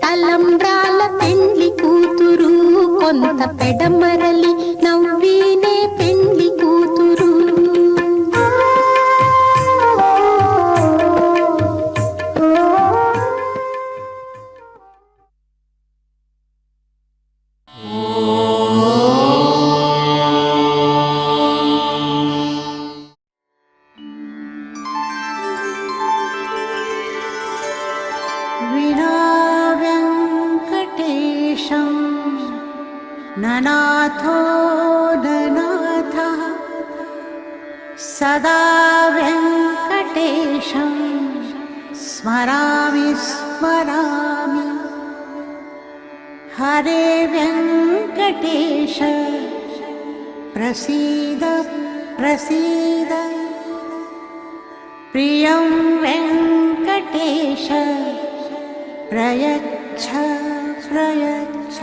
తలంబ్రాల పెండ్లి కూతురు కొంత పెడమరలి నవ్వీనే పెండ్లి కూతురు.
ननाथो ननाथः सदा वेङ्कटेशं स्मरामि स्मरामि. हरे वेङ्कटेश प्रसीद प्रसीद. प्रियं वेङ्कटेश प्रयच्छ प्रयच्छ.